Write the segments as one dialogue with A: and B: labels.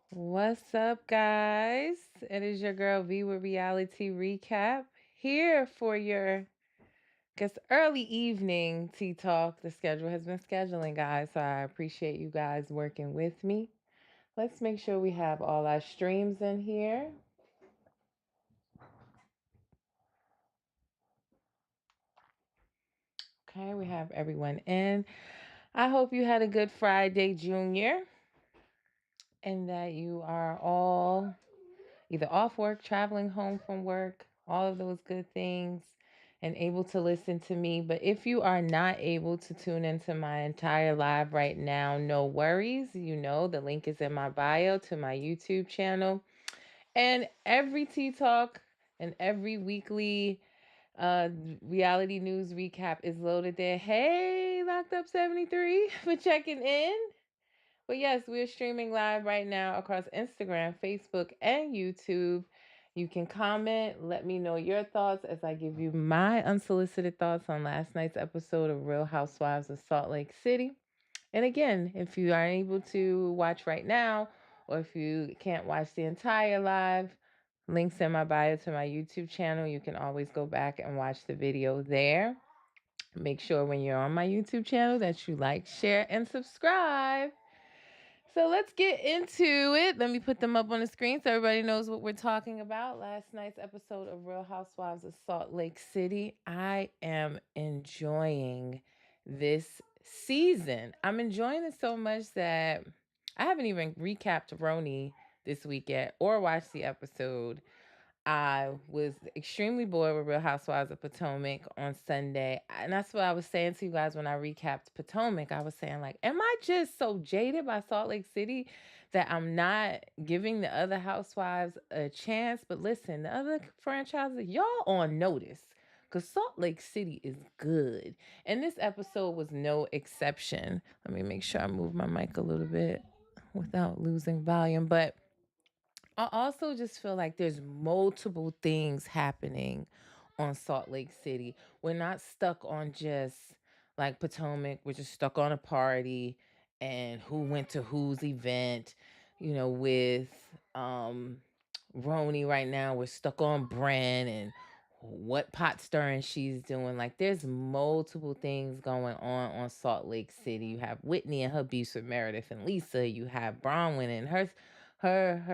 A: What's up, guys? It is your girl V with Reality Recap here for your, early evening tea talk. The schedule has been scheduling, guys, so I appreciate you guys working with me. Let's make sure we have all our streams in here. Okay, we have everyone in. I hope you had a good Friday, Junior, and that you are all either off work, traveling home from work, all of those good things, and able to listen to me. But if you are not able to tune into my entire live right now, no worries. You know, the link is in my bio to my YouTube channel. And every Tea Talk and every weekly uh reality news recap is loaded there. Hey, Locked Up 73 for checking in. But yes, we're streaming live right now across Instagram, Facebook, and YouTube. You can comment, let me know your thoughts as I give you my unsolicited thoughts on last night's episode of Real Housewives of Salt Lake City. And again, if you aren't able to watch right now, or if you can't watch the entire live, links in my bio to my YouTube channel. You can always go back and watch the video there. Make sure when you're on my YouTube channel that you like, share, and subscribe. So let's get into it. Let me put them up on the screen so everybody knows what we're talking about. Last night's episode of Real Housewives of Salt Lake City. I am enjoying this season. I'm enjoying it so much that I haven't even recapped Roni this week yet or watched the episode. I was extremely bored with Real Housewives of Potomac on Sunday. And that's what I was saying to you guys when I recapped Potomac. I was saying, like, am I just so jaded by Salt Lake City that I'm not giving the other housewives a chance? But listen, the other franchises, y'all on notice. Because Salt Lake City is good. And this episode was no exception. Let me make sure I move my mic a little bit without losing volume. But I also just feel like there's multiple things happening on Salt Lake City. We're not stuck on just like Potomac, we're just stuck on a party and who went to whose event, with um Roni right now, we're stuck on Bren and what pot stirring she's doing. Like there's multiple things going on Salt Lake City. You have Whitney and her beefs with Meredith and Lisa. You have Bronwyn and her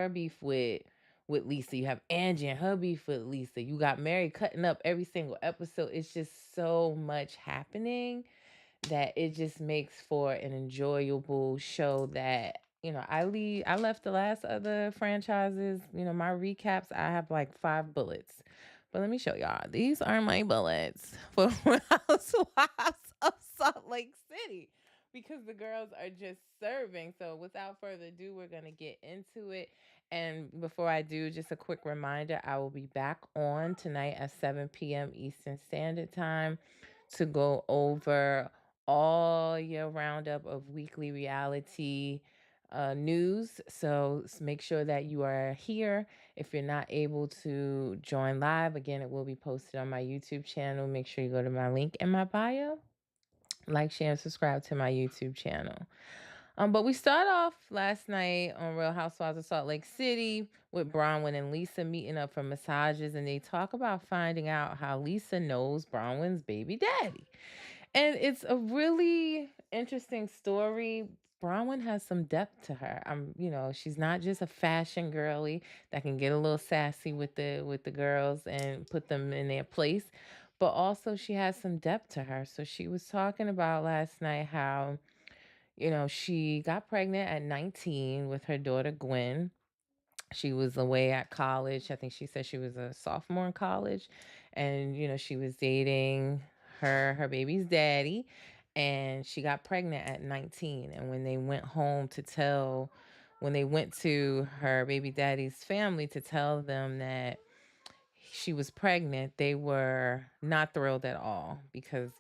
A: beef with Lisa. You have Angie and her beef with Lisa. You got Mary cutting up every single episode. It's just so much happening that it just makes for an enjoyable show that I left the last other franchises, my recaps, I have like 5 bullets. But let me show y'all. These are my bullets for Housewives of Salt Lake City because the girls are just serving. So without further ado, we're going to get into it. And before I do, just a quick reminder, I will be back on tonight at 7 p.m. Eastern Standard Time to go over all your roundup of weekly reality news. So make sure that you are here. If you're not able to join live, again, it will be posted on my YouTube channel. Make sure you go to my link in my bio, like, share, and subscribe to my YouTube channel. But we start off last night on Real Housewives of Salt Lake City with Bronwyn and Lisa meeting up for massages, and they talk about finding out how Lisa knows Bronwyn's baby daddy. And it's a really interesting story. Bronwyn has some depth to her. She's not just a fashion girly that can get a little sassy with the girls and put them in their place, but also she has some depth to her. So she was talking about last night how she got pregnant at 19 with her daughter Gwen. She was away at college. I think she said she was a sophomore in college, and she was dating her baby's daddy, and she got pregnant at 19. And when they went to her baby daddy's family to tell them that she was pregnant, they were not thrilled at all because,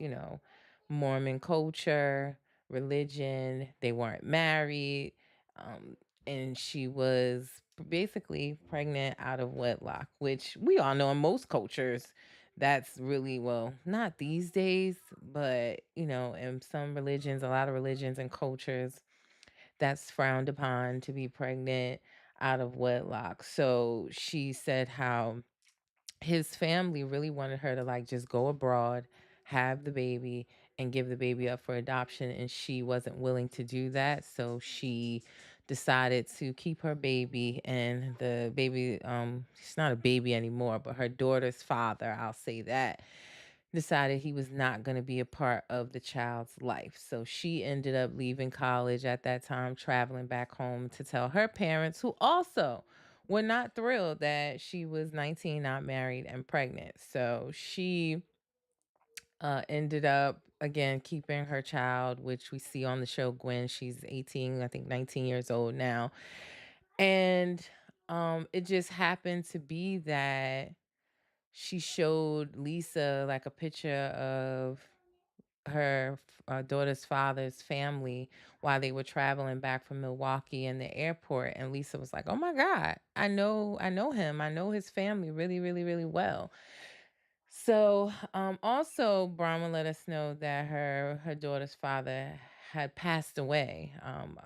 A: Mormon culture, religion, they weren't married. And she was basically pregnant out of wedlock, which we all know in most cultures, that's really, well, not these days, but, in some religions, a lot of religions and cultures, that's frowned upon to be pregnant out of wedlock. So she said how his family really wanted her to like just go abroad, have the baby, and give the baby up for adoption. And she wasn't willing to do that. So she decided to keep her baby, and the baby, she's not a baby anymore, but her daughter's father, I'll say that, decided he was not going to be a part of the child's life. So she ended up leaving college at that time, traveling back home to tell her parents, who also were not thrilled that she was 19, not married, and pregnant. So she ended up again keeping her child, which we see on the show Gwen. She's 18, I think 19 years old now. And it just happened to be that she showed Lisa like a picture of her daughter's father's family while they were traveling back from Milwaukee in the airport, and Lisa was like, "Oh my God, I know him. I know his family really, really, really well." So, also Brahma let us know that her daughter's father had passed away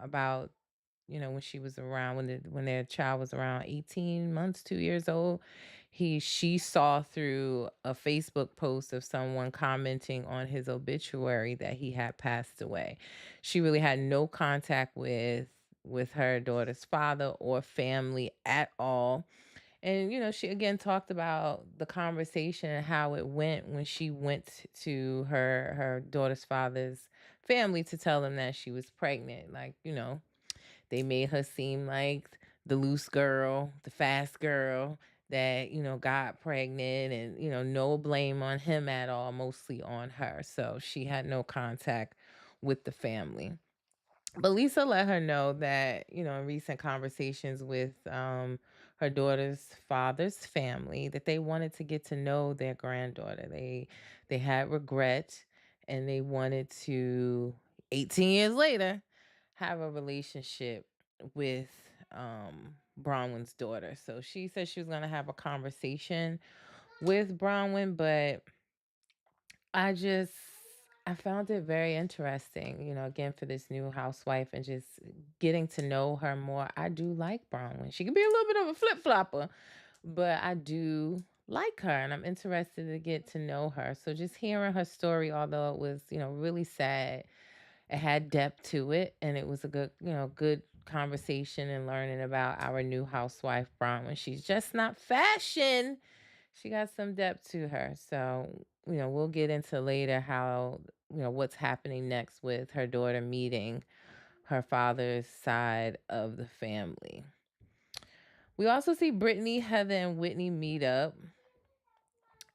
A: about, when she was around, when their child was around 18 months, 2 years old. She saw through a Facebook post of someone commenting on his obituary that he had passed away. She really had no contact with her daughter's father or family at all. And she again talked about the conversation and how it went when she went to her daughter's father's family to tell them that she was pregnant. Like, they made her seem like the loose girl, the fast girl that, got pregnant, and, no blame on him at all, mostly on her. So she had no contact with the family. But Lisa let her know that, in recent conversations with her daughter's father's family, that they wanted to get to know their granddaughter. They had regret, and they wanted to, 18 years later, have a relationship with Bronwyn's daughter. So she said she was going to have a conversation with Bronwyn, but I just I found it very interesting, again for this new housewife and just getting to know her more. I do like Bronwyn. She can be a little bit of a flip flopper, but I do like her, and I'm interested to get to know her. So just hearing her story, although it was, really sad, it had depth to it, and it was a good conversation and learning about our new housewife Bronwyn. She's just not fashion. She got some depth to her. So, we'll get into later how, what's happening next with her daughter meeting her father's side of the family. We also see Brittany, Heather, and Whitney meet up.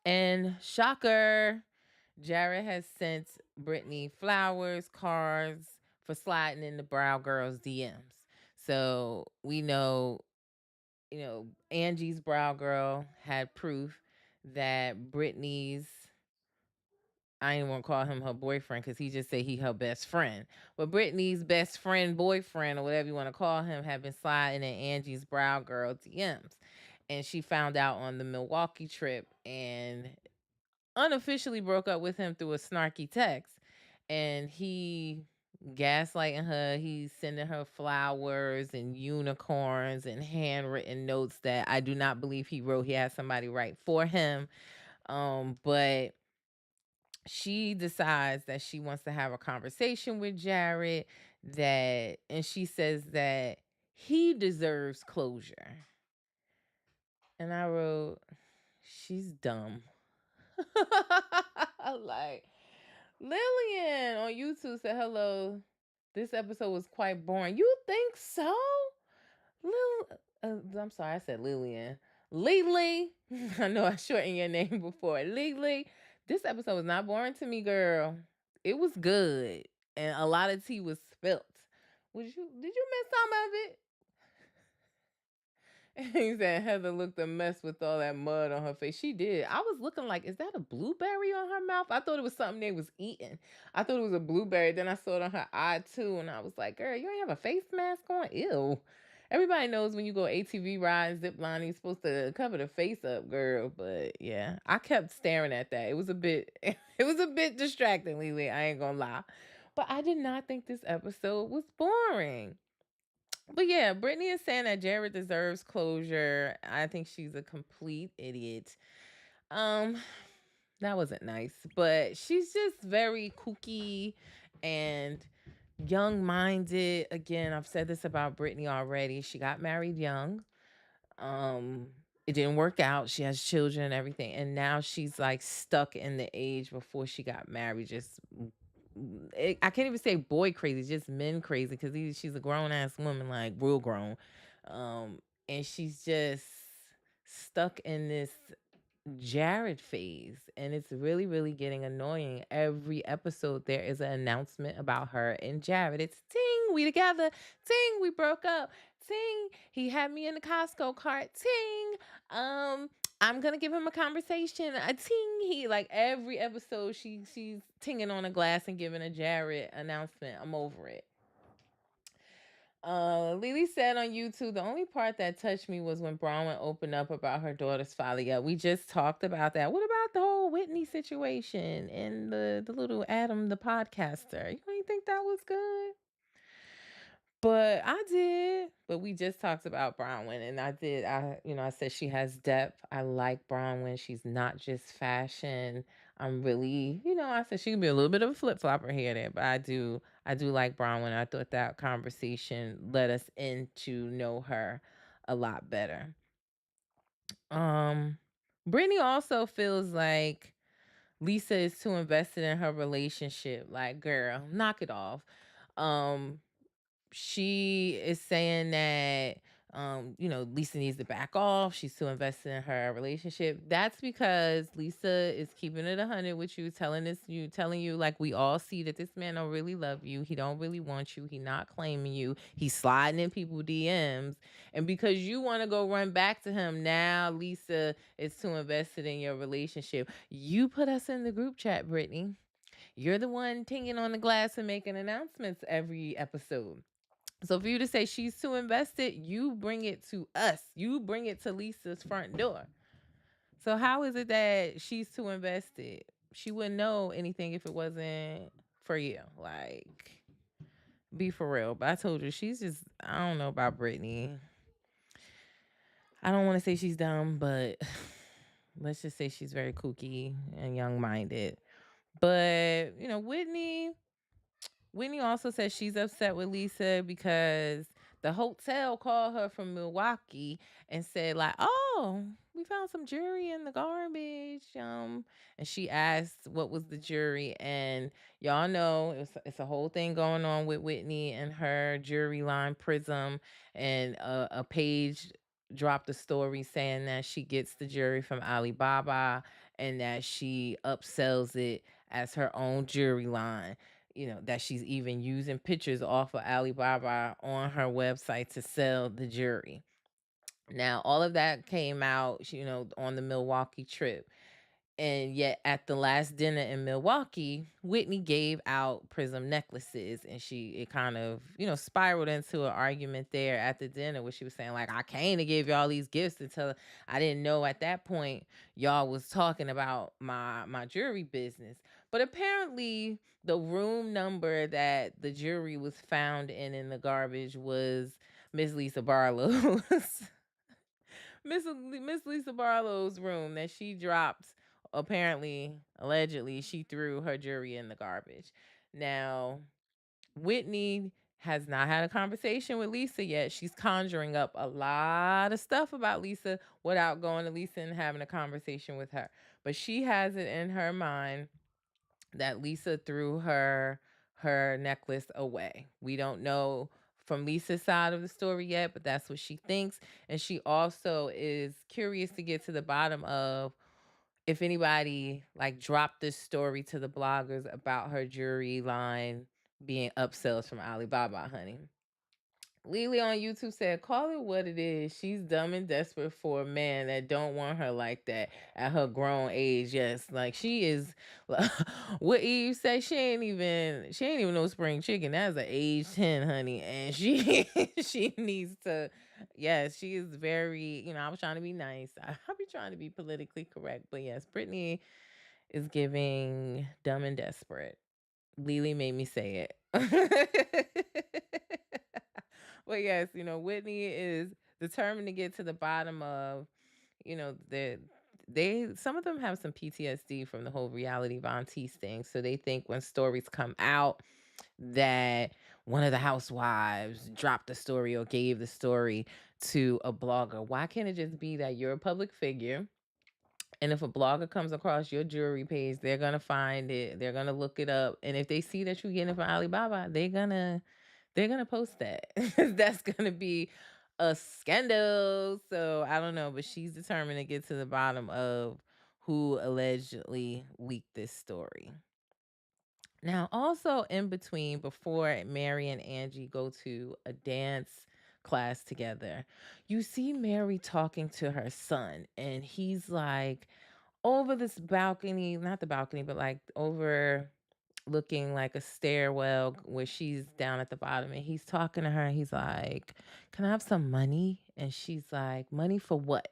A: And shocker, Jared has sent Brittany flowers, cards for sliding in the Brow Girl's DMs. So we know, Angie's Brow Girl had proof that Brittany's, I didn't want to call him her boyfriend because he just said he her best friend. But Brittany's best friend, boyfriend, or whatever you want to call him, had been sliding in Angie's Brow Girl DMs. And she found out on the Milwaukee trip and unofficially broke up with him through a snarky text. And he gaslighting her. He's sending her flowers and unicorns and handwritten notes that I do not believe he wrote. He had somebody write for him. But she decides that she wants to have a conversation with Jared, and she says that he deserves closure. And I wrote, she's dumb. Like, Lillian on YouTube said, "Hello, this episode was quite boring." You think so? I'm sorry, I said Lillian. Lily. I know I shortened your name before. Lily. This episode was not boring to me, girl. It was good. And a lot of tea was spilt. Did you miss some of it? He said Heather looked a mess with all that mud on her face. She did. I was looking like, is that a blueberry on her mouth? I thought it was something they was eating. I thought it was a blueberry. Then I saw it on her eye too, and I was like, girl, you ain't have a face mask on? Ew. Everybody knows when you go ATV ride, zip line, you're supposed to cover the face up, girl. But yeah, I kept staring at that. It was a bit, it was a bit distracting, Lily. I ain't gonna lie. But I did not think this episode was boring. But yeah, Brittany is saying that Jared deserves closure. I think she's a complete idiot. Um, that wasn't nice, but she's just very kooky and young minded. Again, I've said this about Brittany already. She got married young. Um, it didn't work out. She has children and everything, and now she's like stuck in the age before she got married. Just I can't even say boy crazy, just men crazy because she's a grown ass woman, like real grown, um, and she's just stuck in this Jared phase, and it's really, really getting annoying. Every episode, there is an announcement about her and Jared. It's ting, we together. Ting, we broke up. Ting, he had me in the Costco cart. Ting, um, I'm gonna give him a conversation. A ting, he like every episode, she's tinging on a glass and giving a Jared announcement. I'm over it. Lily said on YouTube, the only part that touched me was when Bronwyn opened up about her daughter's father. Yeah, we just talked about that. What about the whole Whitney situation and the little Adam, the podcaster? You don't think that was good? But I did. But we just talked about Bronwyn, and I did. I said she has depth. I like Bronwyn. She's not just fashion. I'm really, I said she can be a little bit of a flip flopper here and there, but I do like Bronwyn. I thought that conversation led us in to know her a lot better. Um, Brittany also feels like Lisa is too invested in her relationship. Like, girl, knock it off. Um, she is saying that Lisa needs to back off. She's too invested in her relationship. That's because Lisa is keeping it 100 with you, telling you like we all see that this man don't really love you. He don't really want you. He not claiming you. He's sliding in people DMs. And because you want to go run back to him, now Lisa is too invested in your relationship. You put us in the group chat, Brittany. You're the one tinging on the glass and making announcements every episode. So for you to say she's too invested, you bring it to us. You bring it to Lisa's front door. So how is it that she's too invested? She wouldn't know anything if it wasn't for you. Like, be for real. But I told you, she's just, I don't know about Brittany. I don't want to say she's dumb, but let's just say she's very kooky and young minded. But, Whitney also says she's upset with Lisa because the hotel called her from Milwaukee and said like, "Oh, we found some jewelry in the garbage." And she asked what was the jewelry, and y'all know it's a whole thing going on with Whitney and her jewelry line Prism, and a page dropped a story saying that she gets the jewelry from Alibaba and that she upsells it as her own jewelry line, that she's even using pictures off of Alibaba on her website to sell the jewelry. Now, all of that came out, on the Milwaukee trip. And yet, at the last dinner in Milwaukee, Whitney gave out prism necklaces, and it kind of, spiraled into an argument there at the dinner where she was saying, like, I came to give y'all these gifts until I didn't know at that point y'all was talking about my jewelry business. But apparently, the room number that the jewelry was found in the garbage was Miss Lisa Barlow's. Miss Lisa Barlow's room that she dropped. Apparently, allegedly, she threw her jewelry in the garbage. Now, Whitney has not had a conversation with Lisa yet. She's conjuring up a lot of stuff about Lisa without going to Lisa and having a conversation with her. But she has it in her mind that Lisa threw her necklace away. We don't know from Lisa's side of the story yet, but that's what she thinks. And she also is curious to get to the bottom of if anybody like dropped this story to the bloggers about her jewelry line being upsells from Alibaba, honey. Lily on YouTube said, "Call it what it is. She's dumb and desperate for a man that don't want her like that at her grown age." Yes, like she is. What Eve say? She ain't even no spring chicken. That's an age 10, honey, and she she needs to. Yes, she is very. I was trying to be nice. I'll be trying to be politically correct, but yes, Brittany is giving dumb and desperate. Lily made me say it. But yes, Whitney is determined to get to the bottom of, they some of them have some PTSD from the whole reality Von Teese thing. So they think when stories come out that one of the housewives dropped the story or gave the story to a blogger, why can't it just be that you're a public figure? And if a blogger comes across your jewelry page, they're gonna find it. They're gonna look it up, and if they see that you're getting it from Alibaba, they're gonna post that. That's gonna be a scandal. So I don't know, but she's determined to get to the bottom of who allegedly leaked this story. Now, also in between, before Mary and Angie go to a dance class together, you see Mary talking to her son, and he's like over this balcony, not the balcony, but like over looking like a stairwell where she's down at the bottom, and he's talking to her, and he's like, "Can I have some money?" And she's like, "Money for what?"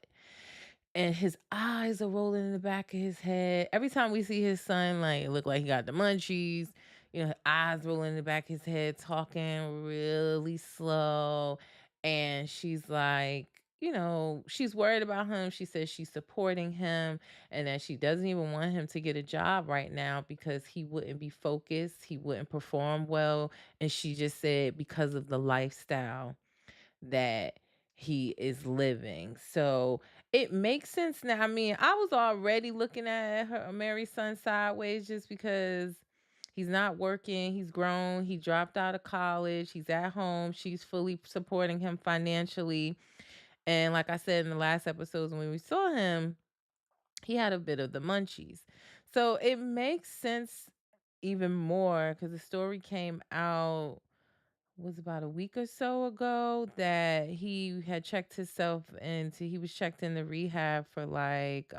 A: And his eyes are rolling in the back of his head. Every time we see his son, like, it look like he got the munchies. His eyes rolling in the back of his head, talking really slow. And she's like, she's worried about him. She says she's supporting him and that she doesn't even want him to get a job right now because he wouldn't be focused, he wouldn't perform well. And she just said because of the lifestyle that he is living. So it makes sense now. I mean, I was already looking at her Mary's son sideways just because he's not working, he's grown, he dropped out of college, he's at home, she's fully supporting him financially. And like I said in the last episodes when we saw him, he had a bit of the munchies. So it makes sense even more because the story came out was about a week or so ago that he had checked himself into he was checked in the rehab for like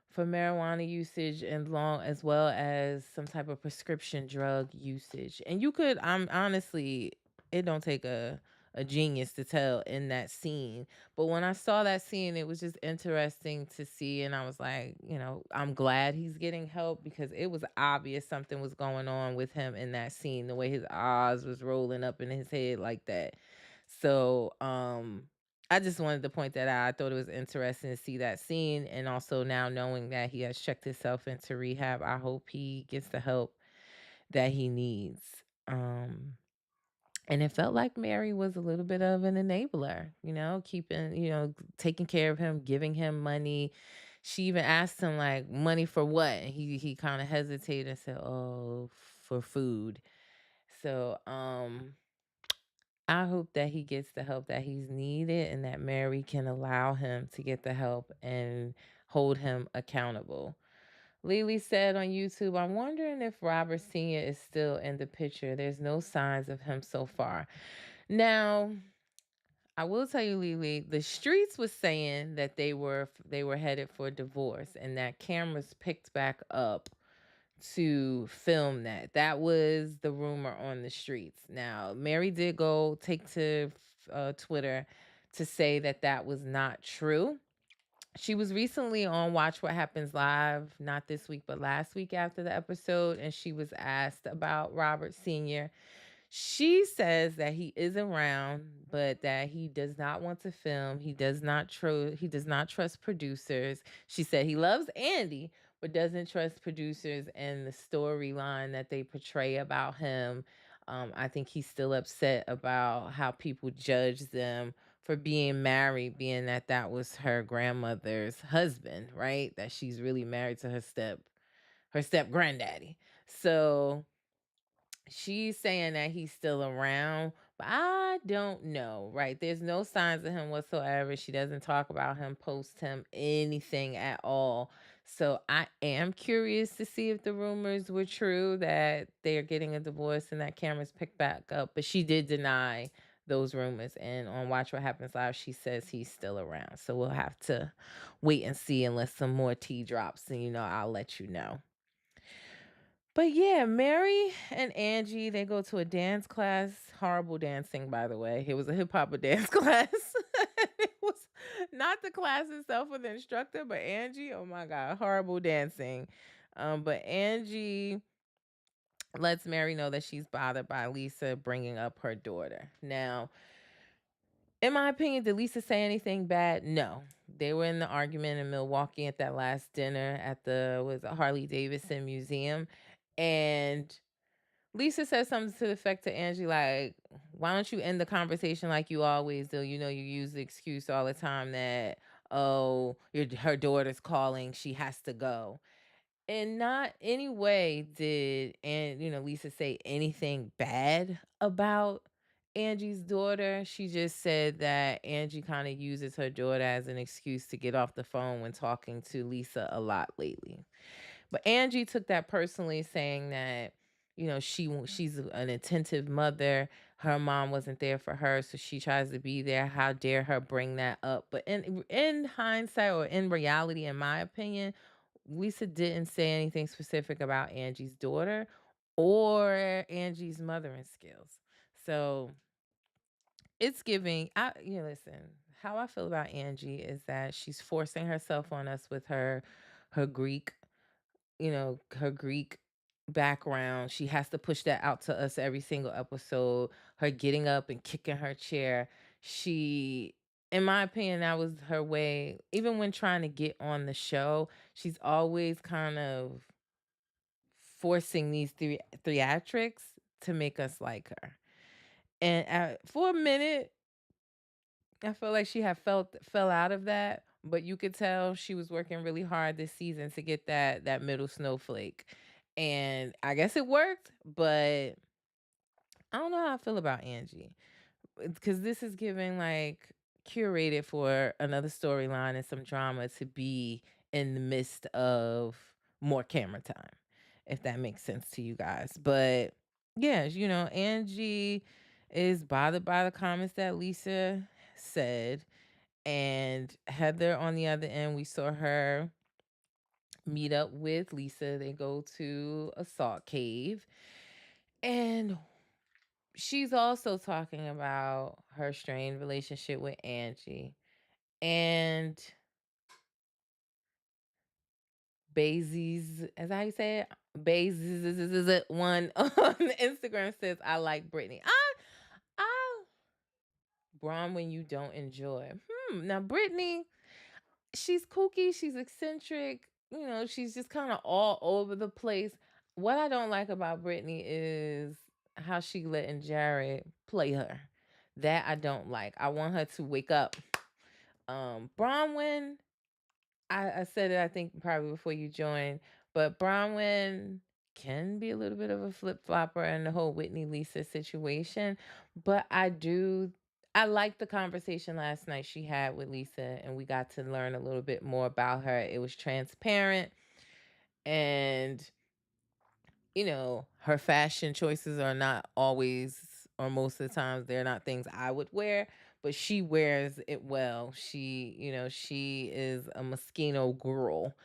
A: for marijuana usage and long as well as some type of prescription drug usage. And you could I'm honestly it don't take a genius to tell in that scene. But when I saw that scene, it was just interesting to see and I was like, I'm glad he's getting help because it was obvious something was going on with him in that scene, the way his eyes was rolling up in his head like that. So, I just wanted to point that out. I thought it was interesting to see that scene. And also now knowing that he has checked himself into rehab, I hope he gets the help that he needs. Um, and it felt like Mary was a little bit of an enabler, keeping, taking care of him, giving him money. She even asked him like money for what? And he kind of hesitated and said, "Oh, for food." So, I hope that he gets the help that he's needed and that Mary can allow him to get the help and hold him accountable. Lily said on YouTube, "I'm wondering if Robert Sr. is still in the picture. There's no signs of him so far." Now, I will tell you, Lily, the streets was saying that they were headed for divorce and that cameras picked back up to film that. That was the rumor on the streets. Now, Mary did go take to Twitter to say that that was not true. She was recently on Watch What Happens Live, not this week, but last week after the episode, and she was asked about Robert Sr. She says that he is around, but that he does not want to film. He does not trust producers. She said he loves Andy, but doesn't trust producers and the storyline that they portray about him. I think he's still upset about how people judge them for being married, being that that was her grandmother's husband, right? That she's really married to her step granddaddy. So she's saying that he's still around, but I don't know, right? There's no signs of him whatsoever. She doesn't talk about him, post him, anything at all. So I am curious to see if the rumors were true that they're getting a divorce and that cameras picked back up. But she did deny those rumors. And on Watch What Happens Live, she says he's still around. So we'll have to wait and see unless some more tea drops. And, I'll let you know. But yeah, Mary and Angie, they go to a dance class. Horrible dancing, by the way. It was a hip hop dance class. It was not the class itself with the instructor, but Angie, oh my God, horrible dancing. But Angie lets Mary know that she's bothered by Lisa bringing up her daughter. Now, in my opinion, did Lisa say anything bad? No. They were in the argument in Milwaukee at that last dinner at the was it Harley Davidson Museum, and Lisa said something to the effect to Angie like, "Why don't you end the conversation like you always do? You know, you use the excuse all the time that her daughter's calling, she has to go." And not any way did Lisa say anything bad about Angie's daughter. She just said that Angie kind of uses her daughter as an excuse to get off the phone when talking to Lisa a lot lately. But Angie took that personally, saying that she's an attentive mother. Her mom wasn't there for her, so she tries to be there. How dare her bring that up? But in hindsight, or in reality, in my opinion, Lisa didn't say anything specific about Angie's daughter or Angie's mothering skills. So it's giving. Listen. How I feel about Angie is that she's forcing herself on us with her Greek her Greek background. She has to push that out to us every single episode. Her getting up and kicking her chair. She, in my opinion, that was her way. Even when trying to get on the show, she's always kind of forcing these theatrics to make us like her. And for a minute, I feel like she had fell out of that, but you could tell she was working really hard this season to get that middle snowflake. And I guess it worked, but I don't know how I feel about Angie. Because this is giving like curated for another storyline and some drama to be in the midst of more camera time, if that makes sense to you guys. But yeah, Angie is bothered by the comments that Lisa said. And Heather, on the other end, we saw her meet up with Lisa. They go to a salt cave. And she's also talking about her strained relationship with Angie. And Bazie's, is that how you say it? Bazie's one on Instagram says, "I like Britani." I Braun when you don't enjoy. Now Britani, she's kooky, she's eccentric, she's just kind of all over the place. What I don't like about Britani is how she letting Jared play her. That I don't like. I want her to wake up. Bronwyn, I said it I think probably before you joined, but Bronwyn can be a little bit of a flip flopper in the whole Whitney Lisa situation. But I liked the conversation last night she had with Lisa, and we got to learn a little bit more about her. It was transparent, and her fashion choices are not always, or most of the times, they're not things I would wear, but she wears it well. She is a Moschino girl,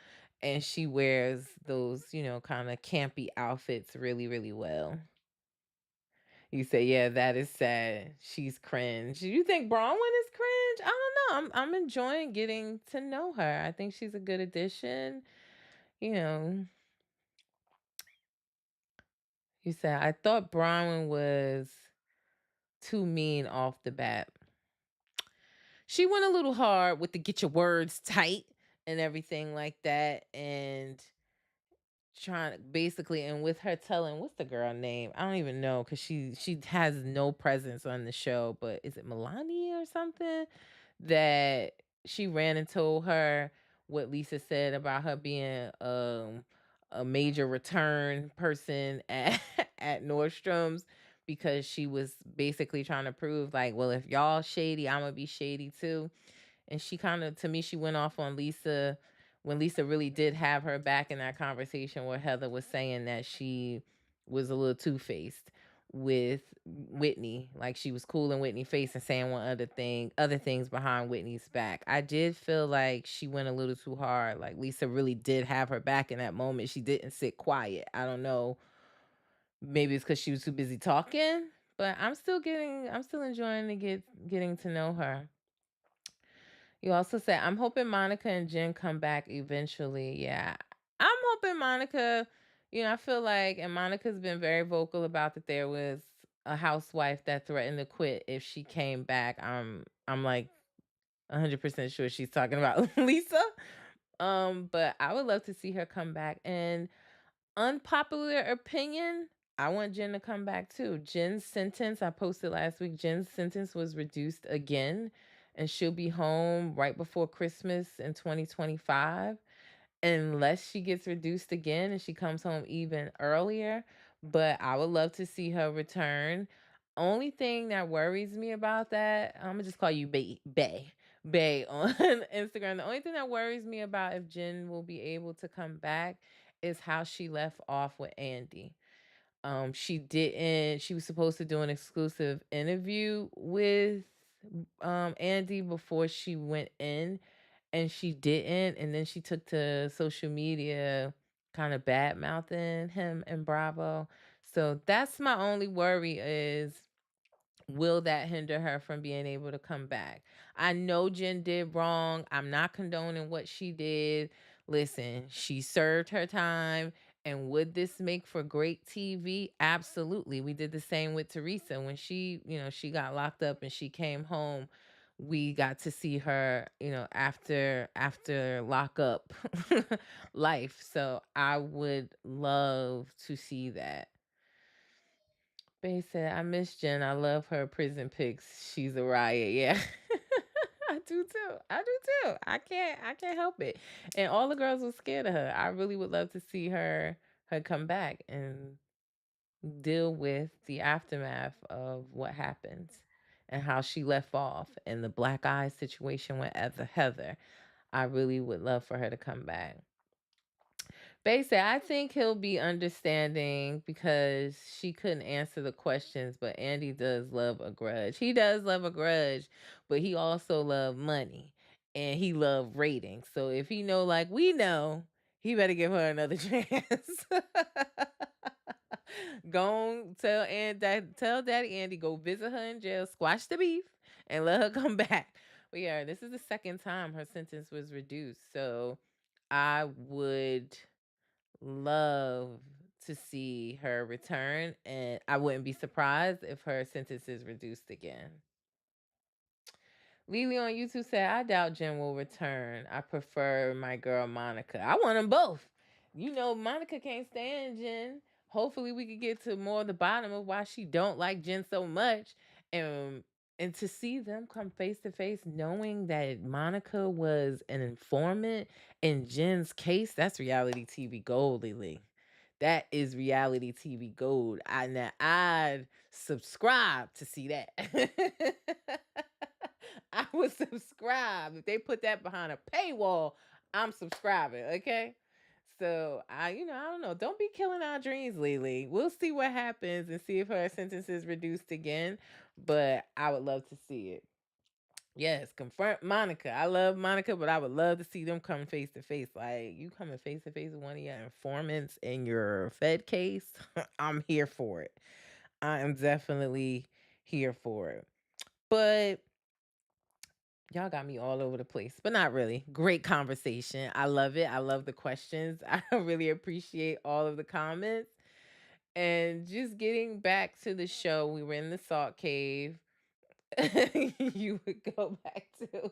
A: and she wears those, kind of campy outfits really, really well. You say, yeah, that is sad. She's cringe. You think Bronwyn is cringe? I don't know. I'm enjoying getting to know her. I think she's a good addition. You know, you said I thought Bronwyn was too mean off the bat. She went a little hard with the get your words tight and everything like that. And trying to basically, and with her telling, what's the girl name? I don't even know, because she has no presence on the show, but is it Milani or something? That she ran and told her what Lisa said about her being a major return person at at Nordstrom's, because she was basically trying to prove like, well, if y'all shady, I'm gonna be shady too. And she kind of, to me, she went off on Lisa when Lisa really did have her back in that conversation where Heather was saying that she was a little two-faced with Whitney. Like she was cool in Whitney's face and saying other things behind Whitney's back. I did feel like she went a little too hard. Like Lisa really did have her back in that moment. She didn't sit quiet. I don't know. Maybe it's because she was too busy talking, but I'm still enjoying getting to know her. You also said, I'm hoping Monica and Jen come back eventually. Yeah. I'm hoping Monica, I feel like, and Monica's been very vocal about that there was a housewife that threatened to quit if she came back. I'm like 100% sure she's talking about Lisa. But I would love to see her come back. And unpopular opinion, I want Jen to come back too. Jen's sentence, I posted last week, Jen's sentence was reduced again, and she'll be home right before Christmas in 2025 unless she gets reduced again and she comes home even earlier. But I would love to see her return. Only thing that worries me about that, I'm gonna just call you Bay on Instagram. The only thing that worries me about if Jen will be able to come back is how she left off with Andy. She didn't. She was supposed to do an exclusive interview with Andy before she went in, and she didn't. And then she took to social media, kind of bad mouthing him and Bravo. So that's my only worry is, will that hinder her from being able to come back? I know Jen did wrong. I'm not condoning what she did. Listen, she served her time. And would this make for great TV? Absolutely. We did the same with Teresa when she got locked up and she came home. We got to see her, after lockup life. So I would love to see that. They said, I miss Jen. I love her prison pics. She's a riot. Yeah. I do too. I do too. I can't help it. And all the girls were scared of her. I really would love to see her come back and deal with the aftermath of what happened and how she left off and the black eye situation with Heather. I really would love for her to come back. Basically, I think he'll be understanding because she couldn't answer the questions, but Andy does love a grudge. He does love a grudge, but he also love money and he love ratings. So if he know like we know, he better give her another chance. Go on, tell Daddy Andy go visit her in jail, squash the beef, and let her come back. But yeah, this is the second time her sentence was reduced. So I would love to see her return, and I wouldn't be surprised if her sentence is reduced again. Lily on YouTube said, I doubt Jen will return. I prefer my girl Monica. I want them both. Monica can't stand Jen. Hopefully we could get to more of the bottom of why she don't like Jen so much. And to see them come face to face, knowing that Monica was an informant in Jen's case, that's reality TV gold, Lily. That is reality TV gold. I'd subscribe to see that. I would subscribe. If they put that behind a paywall, I'm subscribing, okay? So I don't know. Don't be killing our dreams, Lily. We'll see what happens and see if her sentence is reduced again. But I would love to see it. Yes, confirm Monica. I love Monica, but I would love to see them come face to face. Like you coming face to face with one of your informants in your Fed case. I'm here for it. I am definitely here for it. But y'all got me all over the place, but not really. Great conversation. I love it. I love the questions. I really appreciate all of the comments. And just getting back to the show, we were in the salt cave. You would go back to.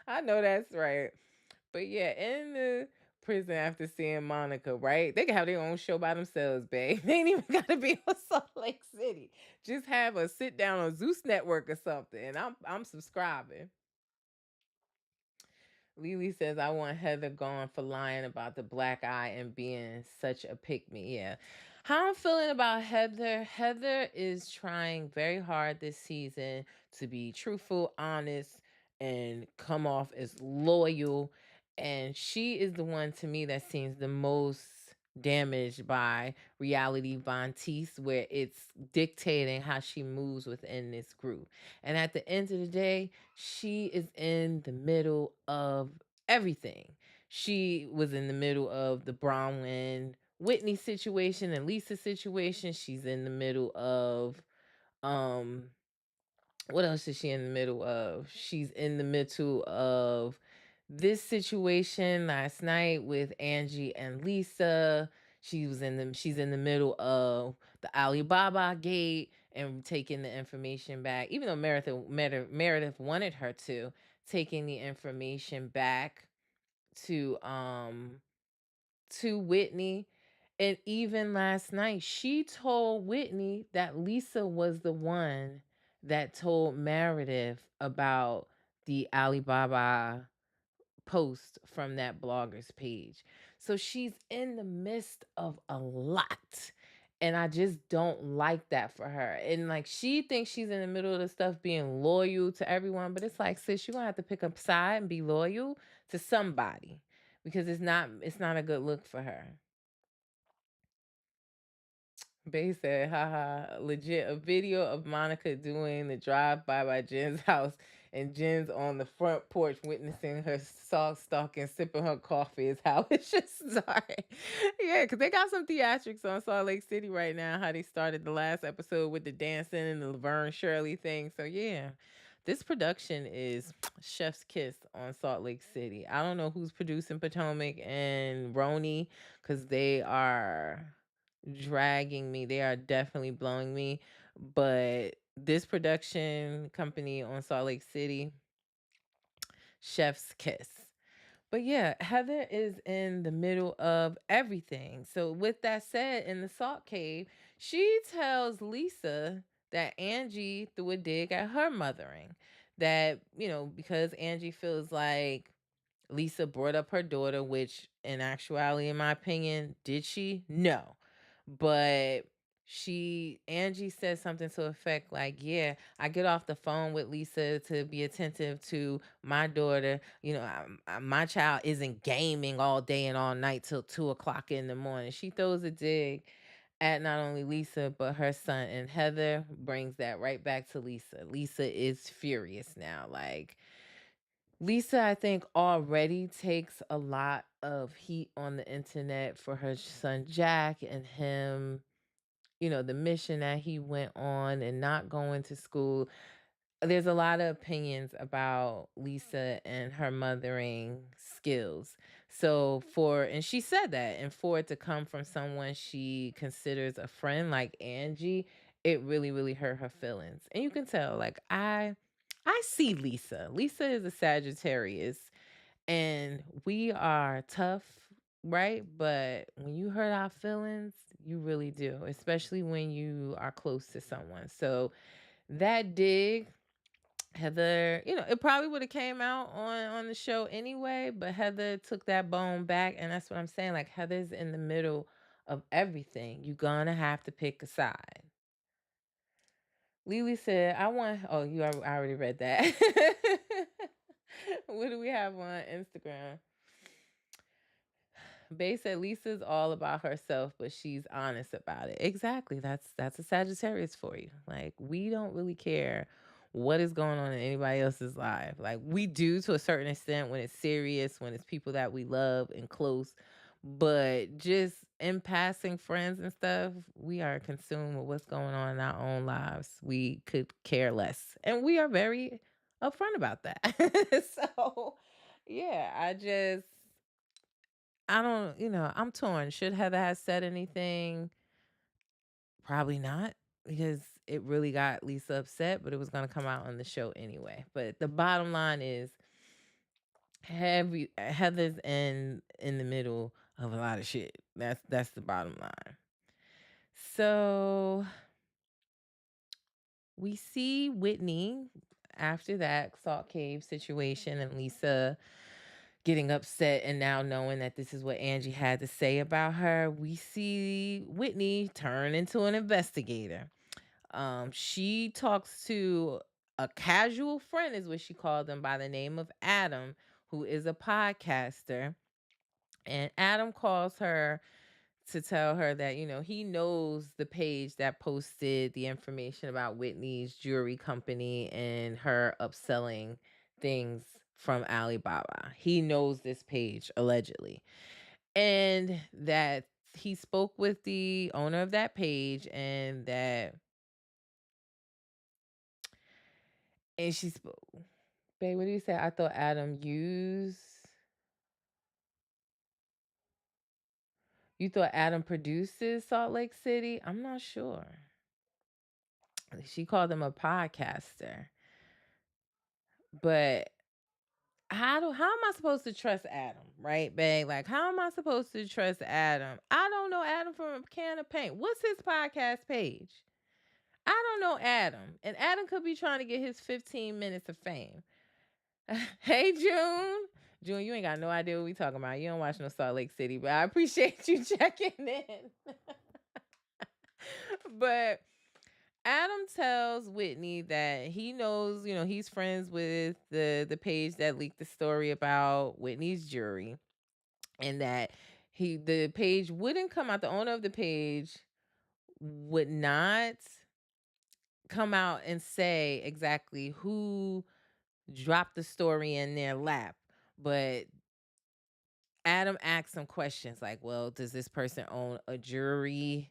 A: I know that's right. But yeah, in the prison after seeing Monica, right? They can have their own show by themselves, babe. They ain't even gotta be on Salt Lake City. Just have a sit down on Zeus Network or something. And I'm subscribing. Lily says, I want Heather gone for lying about the black eye and being such a pick me. Yeah. How I'm feeling about Heather. Heather is trying very hard this season to be truthful, honest, and come off as loyal. And she is the one to me that seems the most damaged by reality Von Teese, where it's dictating how she moves within this group. And at the end of the day, she is in the middle of everything. She was in the middle of the Bronwyn Whitney situation and Lisa situation. She's in the middle of um what else is she in the middle of? She's in the middle of this situation last night with Angie and Lisa. she's in the middle of the Alibaba gate and taking the information back, even though Meredith wanted her to, taking the information back to Whitney. And even last night, she told Whitney that Lisa was the one that told Meredith about the Alibaba post from that blogger's page. So she's in the midst of a lot. And I just don't like that for her. And like she thinks she's in the middle of the stuff being loyal to everyone, but it's like, sis, you're gonna have to pick a side and be loyal to somebody because it's not a good look for her. Bay said, haha, legit a video of Monica doing the drive by Jen's house and Jen's on the front porch witnessing her sock stalking, sipping her coffee is how it's just started. Yeah, because they got some theatrics on Salt Lake City right now, how they started the last episode with the dancing and the Laverne Shirley thing. So yeah, this production is chef's kiss on Salt Lake City. I don't know who's producing Potomac and Roni because they are dragging me. They are definitely blowing me. But this production company on Salt Lake City, chef's kiss. But yeah, Heather is in the middle of everything. So with that said, in the salt cave, she tells Lisa that Angie threw a dig at her mothering. That, because Angie feels like Lisa brought up her daughter, which in actuality, in my opinion, did she? No. But Angie said something to the effect like, yeah, I get off the phone with Lisa to be attentive to my daughter. My child isn't gaming all day and all night till 2 o'clock in the morning. She throws a dig at not only Lisa, but her son. And Heather brings that right back to Lisa. Lisa is furious now. Like, Lisa, I think, already takes a lot of heat on the internet for her son Jack and him, the mission that he went on and not going to school. There's a lot of opinions about Lisa and her mothering skills. And she said that, and for it to come from someone she considers a friend like Angie, it really, really hurt her feelings. And you can tell, like, I see Lisa. Lisa is a Sagittarius, and we are tough, right? But when you hurt our feelings, you really do, especially when you are close to someone. So that dig, Heather, it probably would have came out on the show anyway, but Heather took that bone back, and that's what I'm saying. Like, Heather's in the middle of everything. You're gonna have to pick a side. Lily said, I want, oh, I already read that. What do we have on Instagram? Bay said Lisa's all about herself, but she's honest about it. Exactly. That's a Sagittarius for you. Like, we don't really care what is going on in anybody else's life. Like, we do to a certain extent when it's serious, when it's people that we love and close. But just in passing friends and stuff, we are consumed with what's going on in our own lives. We could care less. And we are very upfront about that. So yeah, I don't, I'm torn. Should Heather have said anything? Probably not, because it really got Lisa upset, but it was going to come out on the show anyway. But the bottom line is, Heather's in the middle of a lot of shit. That's the bottom line. So we see Whitney after that Salt Cave situation and Lisa getting upset and now knowing that this is what Angie had to say about her. We see Whitney turn into an investigator. She talks to a casual friend, is what she called him, by the name of Adam, who is a podcaster. And Adam calls her to tell her that, he knows the page that posted the information about Whitney's jewelry company and her upselling things from Alibaba. He knows this page, allegedly. And that he spoke with the owner of that page and she spoke. Babe, what do you say? I thought Adam used. You thought Adam produces Salt Lake City? I'm not sure. She called him a podcaster. But how am I supposed to trust Adam, right, babe? Like, how am I supposed to trust Adam? I don't know Adam from a can of paint. What's his podcast page? I don't know Adam. And Adam could be trying to get his 15 minutes of fame. Hey, June. June, you ain't got no idea what we talking about. You don't watch no Salt Lake City, but I appreciate you checking in. But Adam tells Whitney that he knows, he's friends with the page that leaked the story about Whitney's jury, and that the page wouldn't come out. The owner of the page would not come out and say exactly who dropped the story in their lap, but Adam asked some questions like, well, does this person own a jury?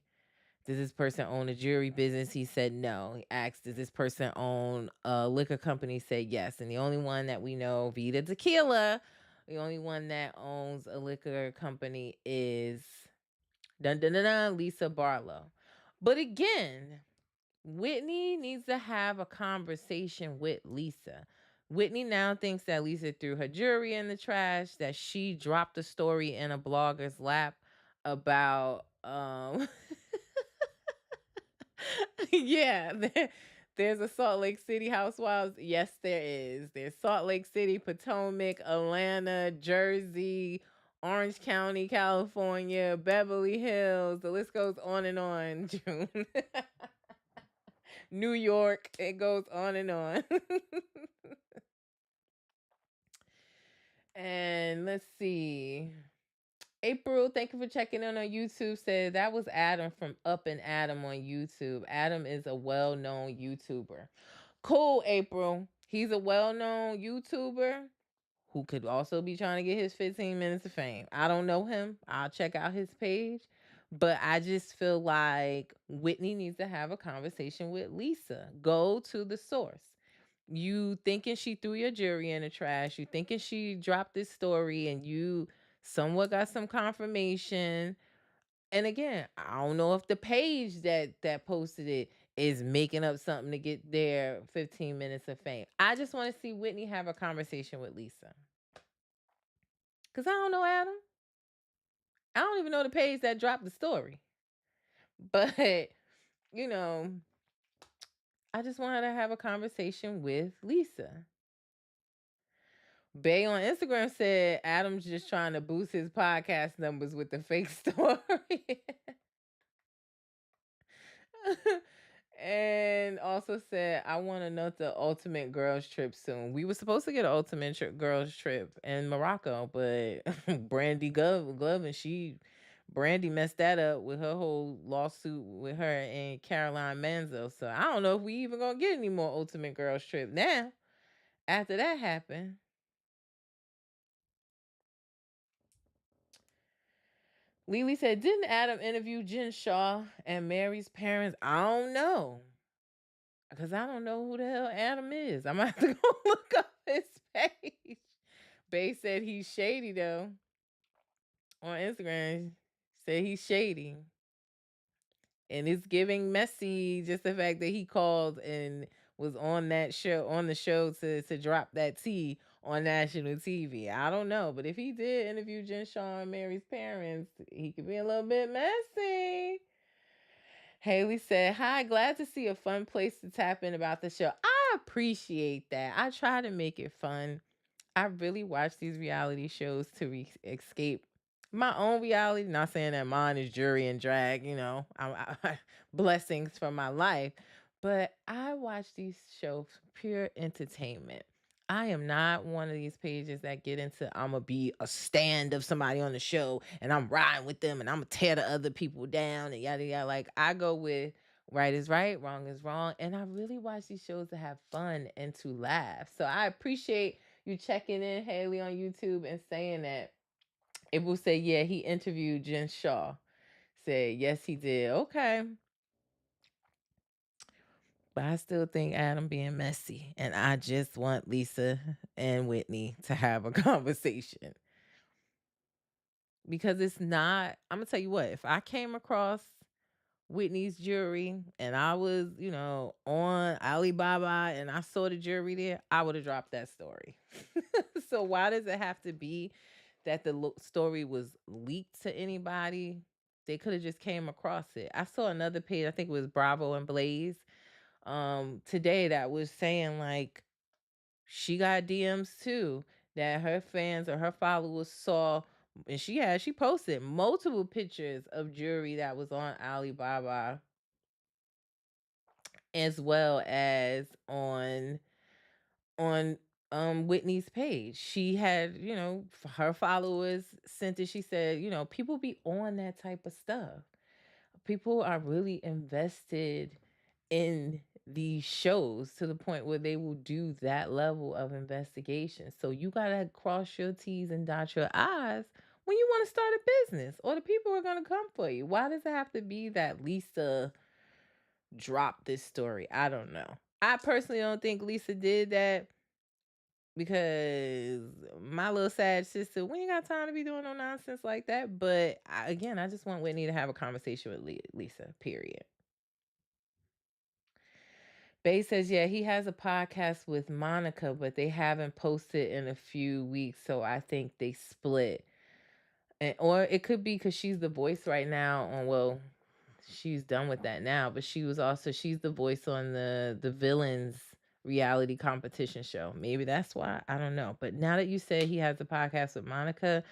A: Does this person own a jewelry business? He said no. He asked, does this person own a liquor company? He said yes. And the only one that we know, Vita Tequila, the only one that owns a liquor company is dun, dun, dun, dun, Lisa Barlow. But again, Whitney needs to have a conversation with Lisa. Whitney now thinks that Lisa threw her jewelry in the trash, that she dropped a story in a blogger's lap about yeah, there's a Salt Lake City Housewives. Yes, there is. There's Salt Lake City, Potomac, Atlanta, Jersey, Orange County, California, Beverly Hills. The list goes on and on, June. New York. It goes on and on. And let's see. April, thank you for checking in on YouTube. Said that was Adam from Up and Adam on YouTube. Adam is a well-known YouTuber. Cool, April. He's a well-known YouTuber who could also be trying to get his 15 minutes of fame. I don't know him. I'll check out his page. But I just feel like Whitney needs to have a conversation with Lisa. Go to the source. You thinking she threw your jewelry in the trash. You thinking she dropped this story and you somewhat got some confirmation. And again, I don't know if the page that posted it is making up something to get their 15 minutes of fame. I just want to see Whitney have a conversation with Lisa. Cause I don't know Adam. I don't even know the page that dropped the story. But, you know, I just want her to have a conversation with Lisa. Bay on Instagram said Adam's just trying to boost his podcast numbers with the fake story. And also said, I want another ultimate girls trip soon. We were supposed to get an ultimate girls trip in Morocco, but Brandy Glove and Brandy messed that up with her whole lawsuit with her and Caroline Manzo. So I don't know if we even gonna get any more ultimate girls trip now. After that happened. Lily said, didn't Adam interview Jen Shaw and Mary's parents? I don't know. Because I don't know who the hell Adam is. I'm going to have to go look up his page. Bay said he's shady, though. On Instagram, said he's shady. And it's giving messy just the fact that he called and was on the show to drop that tea on national TV. I don't know. But if he did interview Jen Shaw and Mary's parents, he could be a little bit messy. Haley said, hi, glad to see a fun place to tap in about the show. I appreciate that. I try to make it fun. I really watch these reality shows to escape my own reality. Not saying that mine is jury and drag, blessings from my life. But I watch these shows for pure entertainment. I am not one of these pages that get into I'm gonna be a stand of somebody on the show and I'm riding with them and I'm gonna tear the other people down and yada yada. Like I go with right is right, wrong is wrong, and I really watch these shows to have fun and to laugh. So I appreciate you checking in, Haley, on YouTube and saying that. It will say, yeah, he interviewed Jen Shaw. Said, yes, he did. Okay. But I still think Adam being messy. And I just want Lisa and Whitney to have a conversation. because it's not. I'm gonna tell you what. If I came across Whitney's jewelry and I was, on Alibaba and I saw the jewelry there, I would have dropped that story. So why does it have to be that the story was leaked to anybody? They could have just came across it. I saw another page, I think it was Bravo and Blaze, today, that was saying like she got DMs too, that her fans or her followers saw, and she posted multiple pictures of jewelry that was on Alibaba, as well as on Whitney's page. She had, her followers sent it. She said, people be on that type of stuff. People are really invested in these shows to the point where they will do that level of investigation. So you got to cross your T's and dot your I's when you want to start a business, or the people are going to come for you. Why does it have to be that Lisa dropped this story? I don't know. I personally don't think Lisa did that, because my little sad sister, we ain't got time to be doing no nonsense like that. But again, I just want Whitney to have a conversation with Lisa, period. Bay says, yeah, he has a podcast with Monica, but they haven't posted in a few weeks. So I think they split. Or it could be because she's the voice right now on, well, she's done with that now, but she's the voice on the villains reality competition show. Maybe that's why. I don't know. But now that you say he has a podcast with Monica,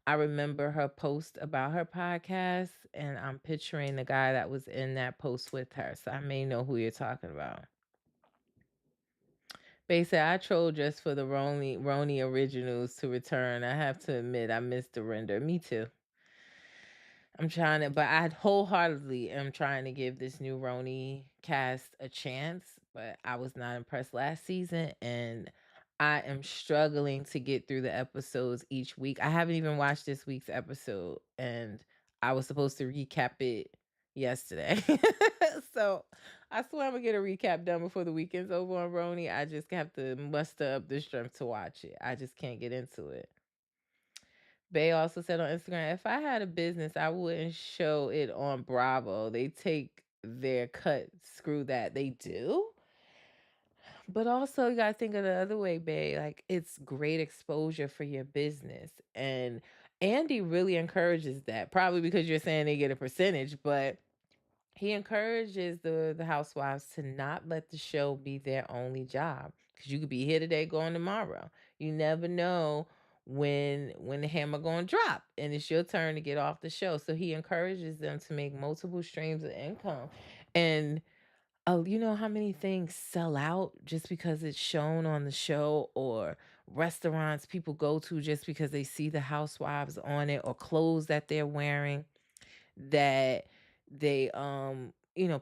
A: I remember her post about her podcast, and I'm picturing the guy that was in that post with her. So I may know who you're talking about. Basically, I trolled just for the Roni originals to return. I have to admit, I missed the render. Me too. I'm trying to, but I wholeheartedly am trying to give this new Roni cast a chance. But I was not impressed last season, and I am struggling to get through the episodes each week. I haven't even watched this week's episode, and I was supposed to recap it yesterday. So I swear I'm gonna get a recap done before the weekend's over on Roni. I just have to muster up the strength to watch it. I just can't get into it. Bay also said on Instagram, if I had a business, I wouldn't show it on Bravo. They take their cut. Screw that. They do. But also, you gotta think of the other way, Bay. Like, it's great exposure for your business. And Andy really encourages that. Probably because you're saying they get a percentage, but he encourages the housewives to not let the show be their only job, because you could be here today, going tomorrow. You never know when the hammer going to drop and it's your turn to get off the show. So he encourages them to make multiple streams of income. And you know how many things sell out just because it's shown on the show, or restaurants people go to just because they see the housewives on it, or clothes that they're wearing that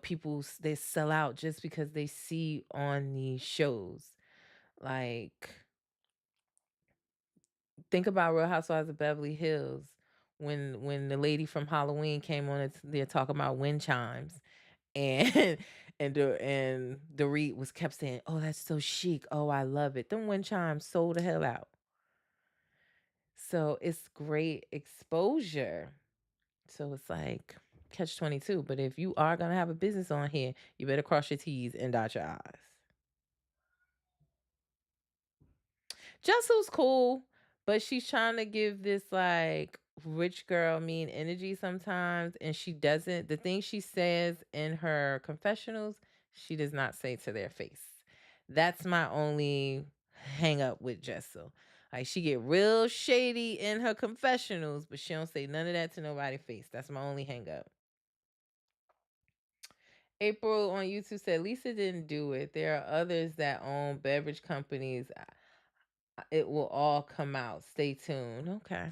A: people they sell out just because they see on these shows. Like, think about Real Housewives of Beverly Hills, when the lady from Halloween came on, they're talking about wind chimes, and and the Reed was kept saying, oh, that's so chic, oh, I love it. Them wind chimes sold the hell out. So it's great exposure. So it's like catch 22. But if you are going to have a business on here, you better cross your T's and dot your I's. Jessel's cool, but she's trying to give this like rich girl mean energy sometimes. And she doesn't. The thing she says in her confessionals, she does not say to their face. That's my only hang up with Jessel. Like, she get real shady in her confessionals, but she don't say none of that to nobody's face. That's my only hang up. April on YouTube said Lisa didn't do it. There are others that own beverage companies. It will all come out. Stay tuned. Okay.